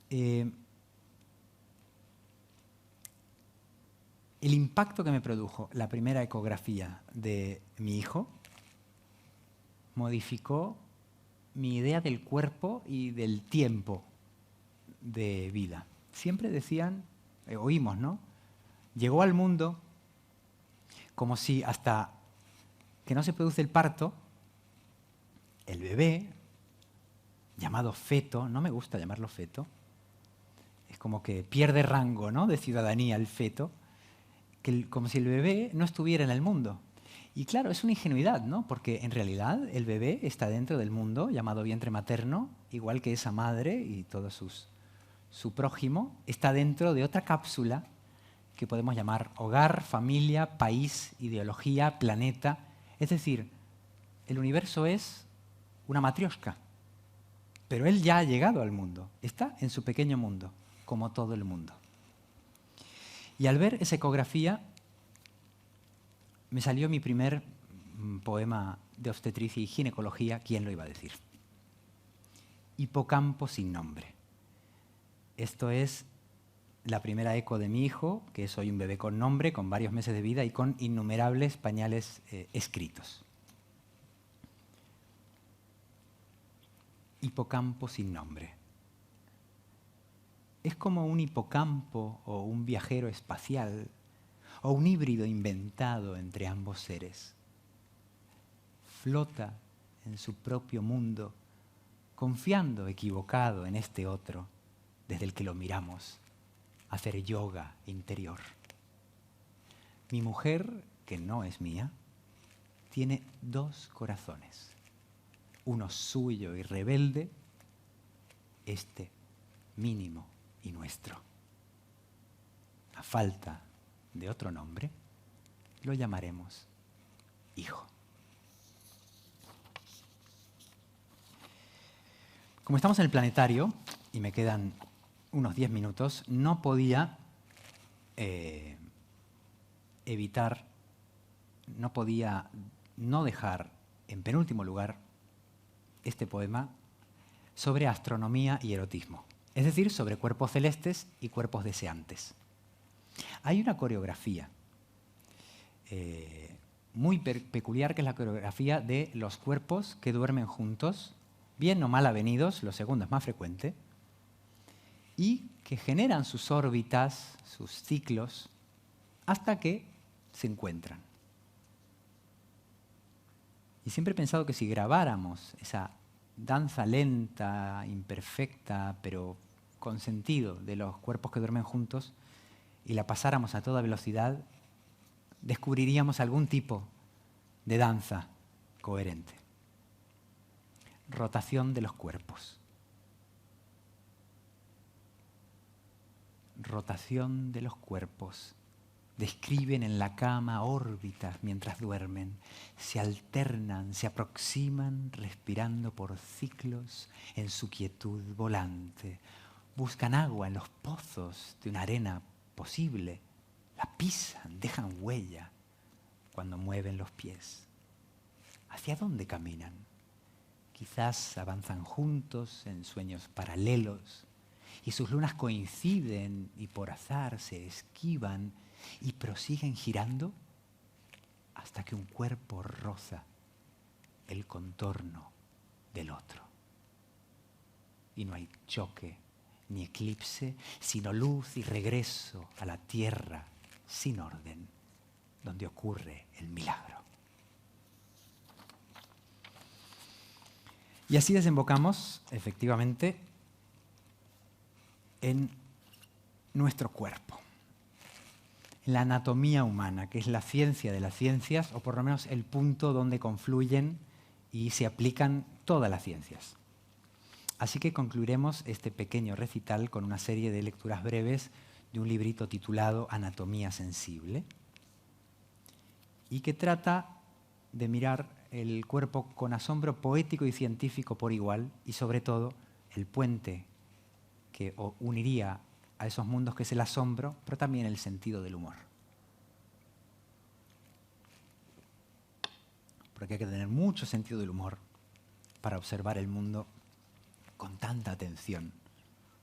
El impacto que me produjo la primera ecografía de mi hijo modificó mi idea del cuerpo y del tiempo de vida. Siempre decían, oímos, ¿no? Llegó al mundo como si hasta que no se produce el parto, el bebé, llamado feto, no me gusta llamarlo feto, es como que pierde rango, ¿no?, de ciudadanía el feto, como si el bebé no estuviera en el mundo. Y claro, es una ingenuidad, ¿no?, porque en realidad el bebé está dentro del mundo, llamado vientre materno, igual que esa madre y todo su prójimo, está dentro de otra cápsula que podemos llamar hogar, familia, país, ideología, planeta. Es decir, el universo es una matrioshka, pero él ya ha llegado al mundo, está en su pequeño mundo, como todo el mundo. Y al ver esa ecografía, me salió mi primer poema de obstetricia y ginecología, ¿quién lo iba a decir? Hipocampo sin nombre. Esto es la primera eco de mi hijo, que es hoy un bebé con nombre, con varios meses de vida y con innumerables pañales escritos. Hipocampo sin nombre. Es como un hipocampo o un viajero espacial o un híbrido inventado entre ambos seres. Flota en su propio mundo, confiando equivocado en este otro, desde el que lo miramos, hacer yoga interior. Mi mujer, que no es mía, tiene 2 corazones. Uno suyo y rebelde, este mínimo y nuestro. A falta de otro nombre, lo llamaremos hijo. Como estamos en el planetario, y me quedan unos 10 minutos, no podía evitar, no podía no dejar en penúltimo lugar este poema sobre astronomía y erotismo, es decir, sobre cuerpos celestes y cuerpos deseantes. Hay una coreografía muy peculiar, que es la coreografía de los cuerpos que duermen juntos, bien o mal avenidos, lo segundo es más frecuente, y que generan sus órbitas, sus ciclos, hasta que se encuentran. Y siempre he pensado que si grabáramos esa danza lenta, imperfecta, pero con sentido, de los cuerpos que duermen juntos, y la pasáramos a toda velocidad, descubriríamos algún tipo de danza coherente. Rotación de los cuerpos. Rotación de los cuerpos. Describen en la cama órbitas mientras duermen. Se alternan, se aproximan, respirando por ciclos en su quietud volante. Buscan agua en los pozos de una arena posible. La pisan, dejan huella cuando mueven los pies. ¿Hacia dónde caminan? Quizás avanzan juntos en sueños paralelos y sus lunas coinciden y por azar se esquivan y prosiguen girando hasta que un cuerpo roza el contorno del otro. Y no hay choque ni eclipse, sino luz y regreso a la tierra sin orden, donde ocurre el milagro. Y así desembocamos, efectivamente, en nuestro cuerpo, en la anatomía humana, que es la ciencia de las ciencias, o por lo menos el punto donde confluyen y se aplican todas las ciencias. Así que concluiremos este pequeño recital con una serie de lecturas breves de un librito titulado Anatomía Sensible, y que trata de mirar el cuerpo con asombro poético y científico por igual, y sobre todo el puente que uniría a esos mundos, que es el asombro, pero también el sentido del humor. Porque hay que tener mucho sentido del humor para observar el mundo con tanta atención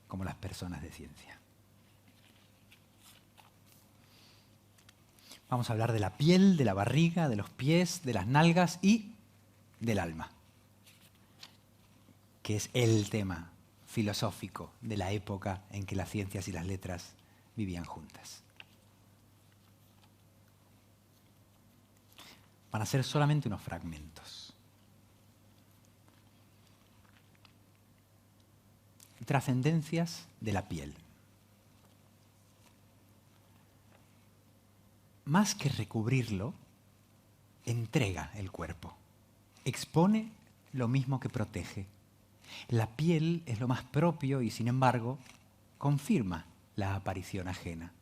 como las personas de ciencia. Vamos a hablar de la piel, de la barriga, de los pies, de las nalgas y del alma, que es el tema filosófico de la época en que las ciencias y las letras vivían juntas. Van a ser solamente unos fragmentos. Trascendencias de la piel. Más que recubrirlo, entrega el cuerpo. Expone lo mismo que protege. La piel es lo más propio y, sin embargo, confirma la aparición ajena.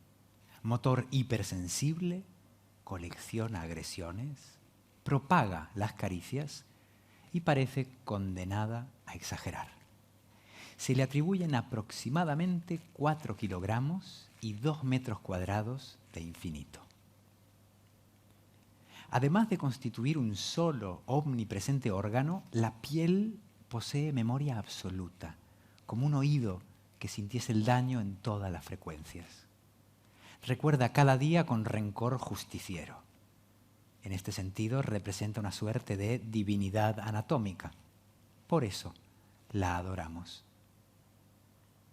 Motor hipersensible, colecciona agresiones, propaga las caricias y parece condenada a exagerar. Se le atribuyen aproximadamente 4 kilogramos y 2 metros cuadrados de infinito. Además de constituir un solo omnipresente órgano, la piel posee memoria absoluta, como un oído que sintiese el daño en todas las frecuencias. Recuerda cada día con rencor justiciero. En este sentido, representa una suerte de divinidad anatómica. Por eso la adoramos.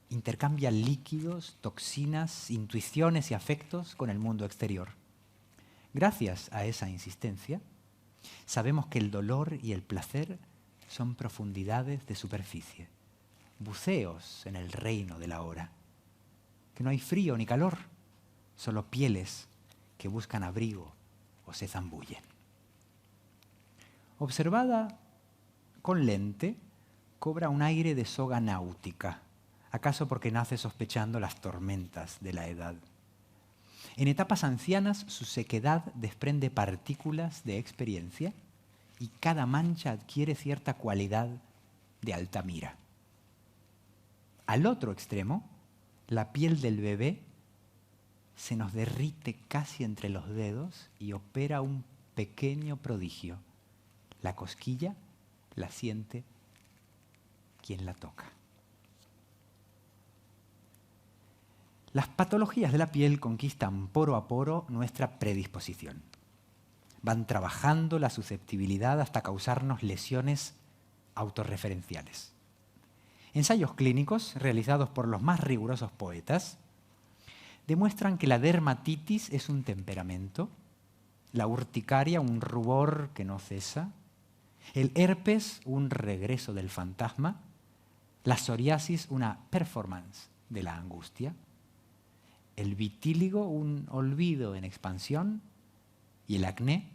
Intercambia líquidos, toxinas, intuiciones y afectos con el mundo exterior. Gracias a esa insistencia, sabemos que el dolor y el placer son profundidades de superficie, buceos en el reino de la hora, que no hay frío ni calor, solo pieles que buscan abrigo o se zambullen. Observada con lente, cobra un aire de soga náutica, acaso porque nace sospechando las tormentas de la edad. En etapas ancianas, su sequedad desprende partículas de experiencia y cada mancha adquiere cierta cualidad de Altamira. Al otro extremo, la piel del bebé se nos derrite casi entre los dedos y opera un pequeño prodigio. La cosquilla la siente quien la toca. Las patologías de la piel conquistan poro a poro nuestra predisposición. Van trabajando la susceptibilidad hasta causarnos lesiones autorreferenciales. Ensayos clínicos realizados por los más rigurosos poetas demuestran que la dermatitis es un temperamento, la urticaria un rubor que no cesa, el herpes un regreso del fantasma, la psoriasis una performance de la angustia, el vitíligo un olvido en expansión y el acné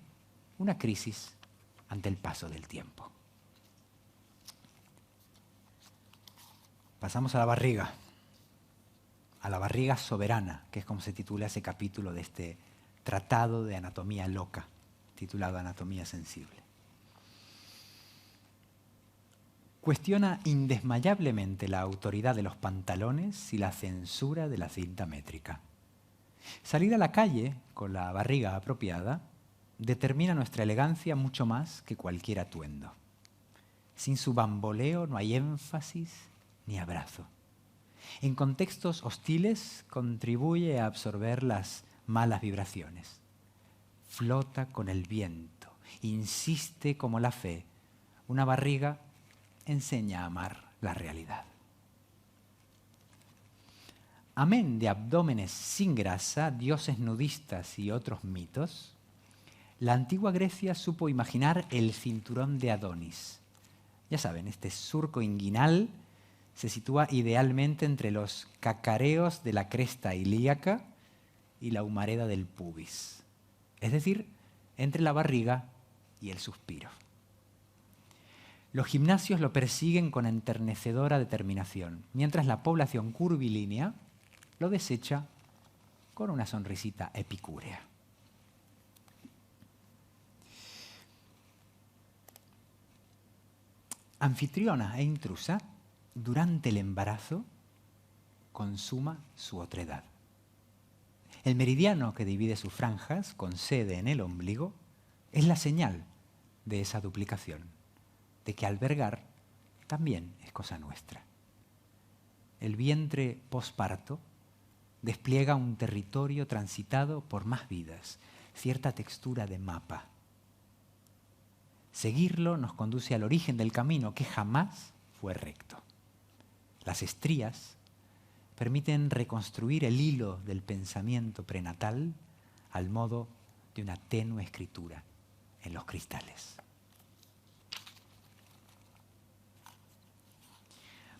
una crisis ante el paso del tiempo. Pasamos a la barriga soberana, que es como se titula ese capítulo de este tratado de anatomía loca, titulado Anatomía sensible. Cuestiona indesmayablemente la autoridad de los pantalones y la censura de la cinta métrica. Salir a la calle con la barriga apropiada determina nuestra elegancia mucho más que cualquier atuendo. Sin su bamboleo no hay énfasis ni abrazo. En contextos hostiles contribuye a absorber las malas vibraciones. Flota con el viento, insiste como la fe. Una barriga enseña a amar la realidad. Amén de abdómenes sin grasa, dioses nudistas y otros mitos, la antigua Grecia supo imaginar el cinturón de Adonis. Ya saben, este surco inguinal se sitúa idealmente entre los cacareos de la cresta ilíaca y la humareda del pubis, es decir, entre la barriga y el suspiro. Los gimnasios lo persiguen con enternecedora determinación, mientras la población curvilínea lo desecha con una sonrisita epicúrea. Anfitriona e intrusa, durante el embarazo, consuma su otredad. El meridiano que divide sus franjas, con sede en el ombligo, es la señal de esa duplicación, de que albergar también es cosa nuestra. El vientre posparto despliega un territorio transitado por más vidas, cierta textura de mapa. Seguirlo nos conduce al origen del camino que jamás fue recto. Las estrías permiten reconstruir el hilo del pensamiento prenatal al modo de una tenue escritura en los cristales.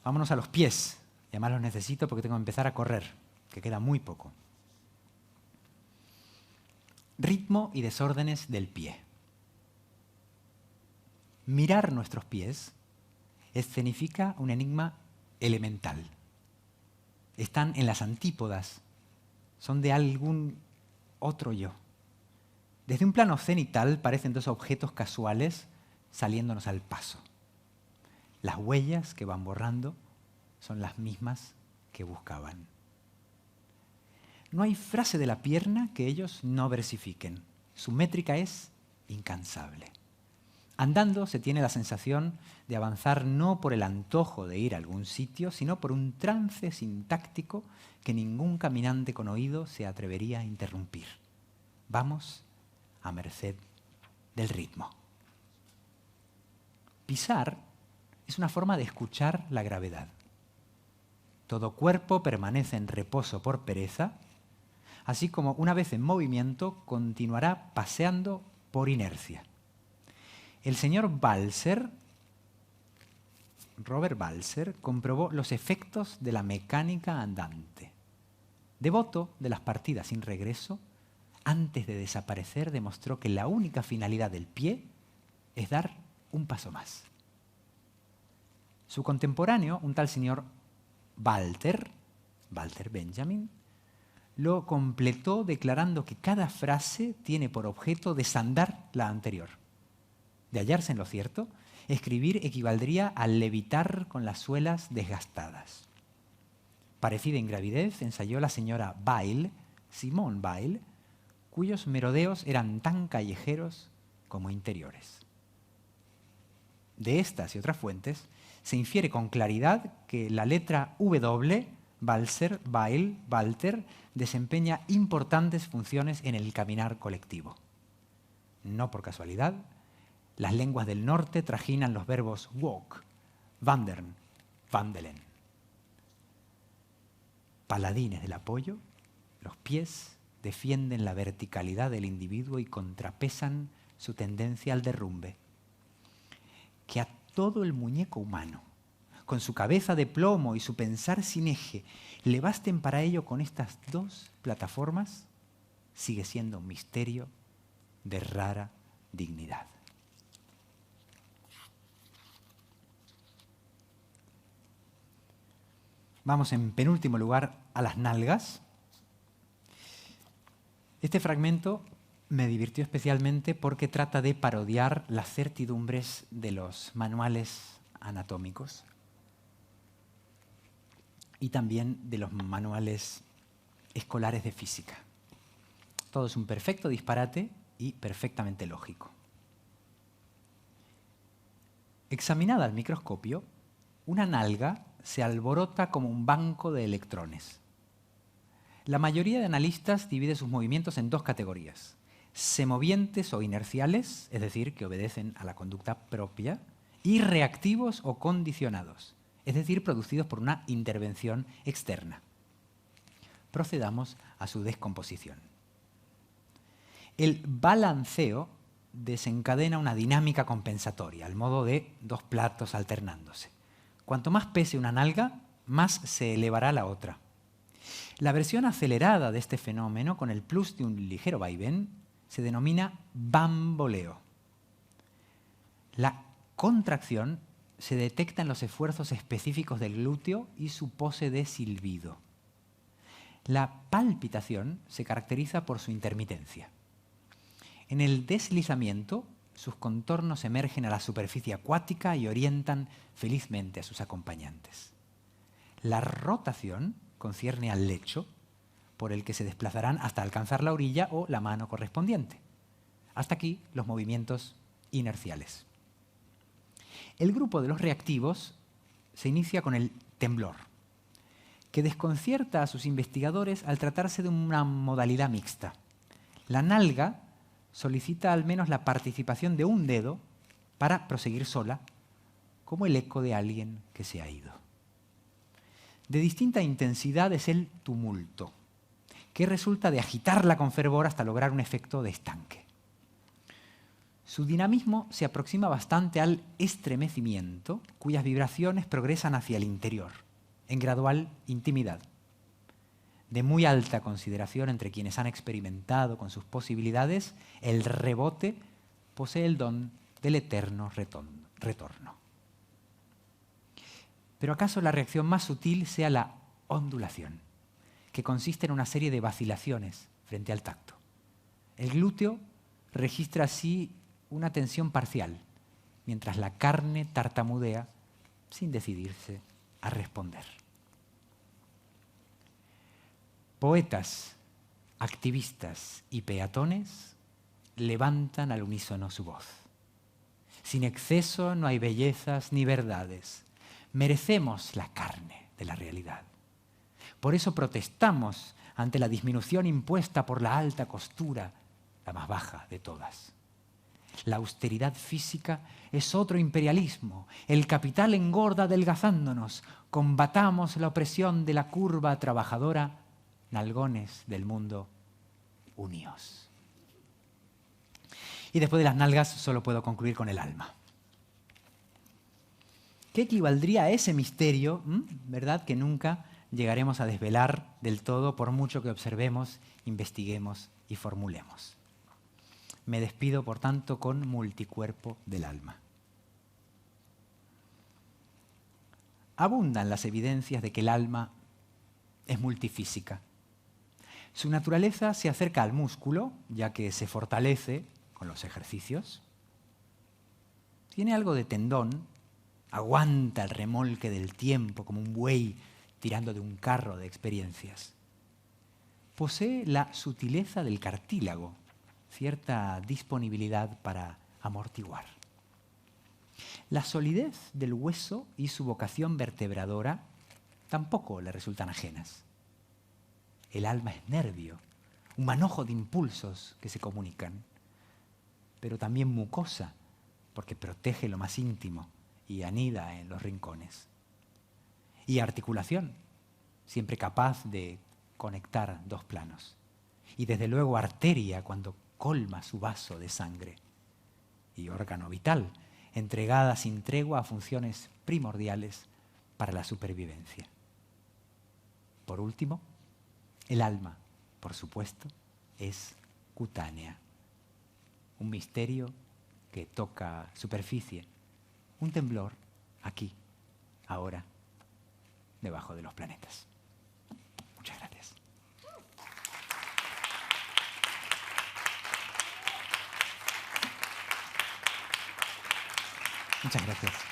Vámonos a los pies. Y además los necesito porque tengo que empezar a correr, que queda muy poco. Ritmo y desórdenes del pie. Mirar nuestros pies escenifica un enigma elemental. Están en las antípodas, son de algún otro yo. Desde un plano cenital parecen dos objetos casuales saliéndonos al paso. Las huellas que van borrando son las mismas que buscaban. No hay frase de la pierna que ellos no versifiquen. Su métrica es incansable. Andando se tiene la sensación de avanzar no por el antojo de ir a algún sitio, sino por un trance sintáctico que ningún caminante con oído se atrevería a interrumpir. Vamos a merced del ritmo. Pisar es una forma de escuchar la gravedad. Todo cuerpo permanece en reposo por pereza, así como una vez en movimiento continuará paseando por inercia. El señor Robert Balser, comprobó los efectos de la mecánica andante. Devoto de las partidas sin regreso, antes de desaparecer demostró que la única finalidad del pie es dar un paso más. Su contemporáneo, un tal señor Walter Benjamin, lo completó declarando que cada frase tiene por objeto desandar la anterior. De hallarse en lo cierto, escribir equivaldría a levitar con las suelas desgastadas. Parecida ingravidez ensayó la señora Simone Weil, cuyos merodeos eran tan callejeros como interiores. De estas y otras fuentes se infiere con claridad que la letra W, Walter, desempeña importantes funciones en el caminar colectivo. No por casualidad, las lenguas del norte trajinan los verbos walk, wandern, wandelen. Paladines del apoyo, los pies defienden la verticalidad del individuo y contrapesan su tendencia al derrumbe. Que a todo el muñeco humano, con su cabeza de plomo y su pensar sin eje, le basten para ello con estas dos plataformas, sigue siendo un misterio de rara dignidad. Vamos en penúltimo lugar a las nalgas. Este fragmento me divirtió especialmente porque trata de parodiar las certidumbres de los manuales anatómicos y también de los manuales escolares de física. Todo es un perfecto disparate y perfectamente lógico. Examinada al microscopio, una nalga se alborota como un banco de electrones. La mayoría de analistas divide sus movimientos en dos categorías: semovientes o inerciales, es decir, que obedecen a la conducta propia, y reactivos o condicionados, es decir, producidos por una intervención externa. Procedamos a su descomposición. El balanceo desencadena una dinámica compensatoria, al modo de dos platos alternándose. Cuanto más pese una nalga, más se elevará la otra. La versión acelerada de este fenómeno, con el plus de un ligero vaivén, se denomina bamboleo. La contracción se detecta en los esfuerzos específicos del glúteo y su pose de silbido. La palpitación se caracteriza por su intermitencia. En el deslizamiento, sus contornos emergen a la superficie acuática y orientan felizmente a sus acompañantes. La rotación concierne al lecho, por el que se desplazarán hasta alcanzar la orilla o la mano correspondiente. Hasta aquí los movimientos inerciales. El grupo de los reactivos se inicia con el temblor, que desconcierta a sus investigadores al tratarse de una modalidad mixta. La nalga solicita al menos la participación de un dedo para proseguir sola, como el eco de alguien que se ha ido. De distinta intensidad es el tumulto, que resulta de agitarla con fervor hasta lograr un efecto de estanque. Su dinamismo se aproxima bastante al estremecimiento, cuyas vibraciones progresan hacia el interior, en gradual intimidad. De muy alta consideración entre quienes han experimentado con sus posibilidades, el rebote posee el don del eterno retorno. Pero ¿acaso la reacción más sutil sea la ondulación, que consiste en una serie de vacilaciones frente al tacto? El glúteo registra así una tensión parcial, mientras la carne tartamudea sin decidirse a responder. Poetas, activistas y peatones levantan al unísono su voz. Sin exceso no hay bellezas ni verdades. Merecemos la carne de la realidad. Por eso protestamos ante la disminución impuesta por la alta costura, la más baja de todas. La austeridad física es otro imperialismo. El capital engorda adelgazándonos. Combatamos la opresión de la curva trabajadora. Nalgones del mundo, uníos. Y después de las nalgas solo puedo concluir con el alma. ¿Qué equivaldría a ese misterio, verdad, que nunca llegaremos a desvelar del todo por mucho que observemos, investiguemos y formulemos? Me despido, por tanto, con Multicuerpo del alma. Abundan las evidencias de que el alma es multifísica. Su naturaleza se acerca al músculo, ya que se fortalece con los ejercicios. Tiene algo de tendón, aguanta el remolque del tiempo como un buey tirando de un carro de experiencias. Posee la sutileza del cartílago, cierta disponibilidad para amortiguar. La solidez del hueso y su vocación vertebradora tampoco le resultan ajenas. El alma es nervio, un manojo de impulsos que se comunican, pero también mucosa, porque protege lo más íntimo y anida en los rincones. Y articulación, siempre capaz de conectar dos planos. Y desde luego arteria, cuando colma su vaso de sangre. Y órgano vital, entregada sin tregua a funciones primordiales para la supervivencia. Por último, el alma, por supuesto, es cutánea. Un misterio que toca superficie. Un temblor aquí, ahora, debajo de los planetas. Muchas gracias. Muchas gracias.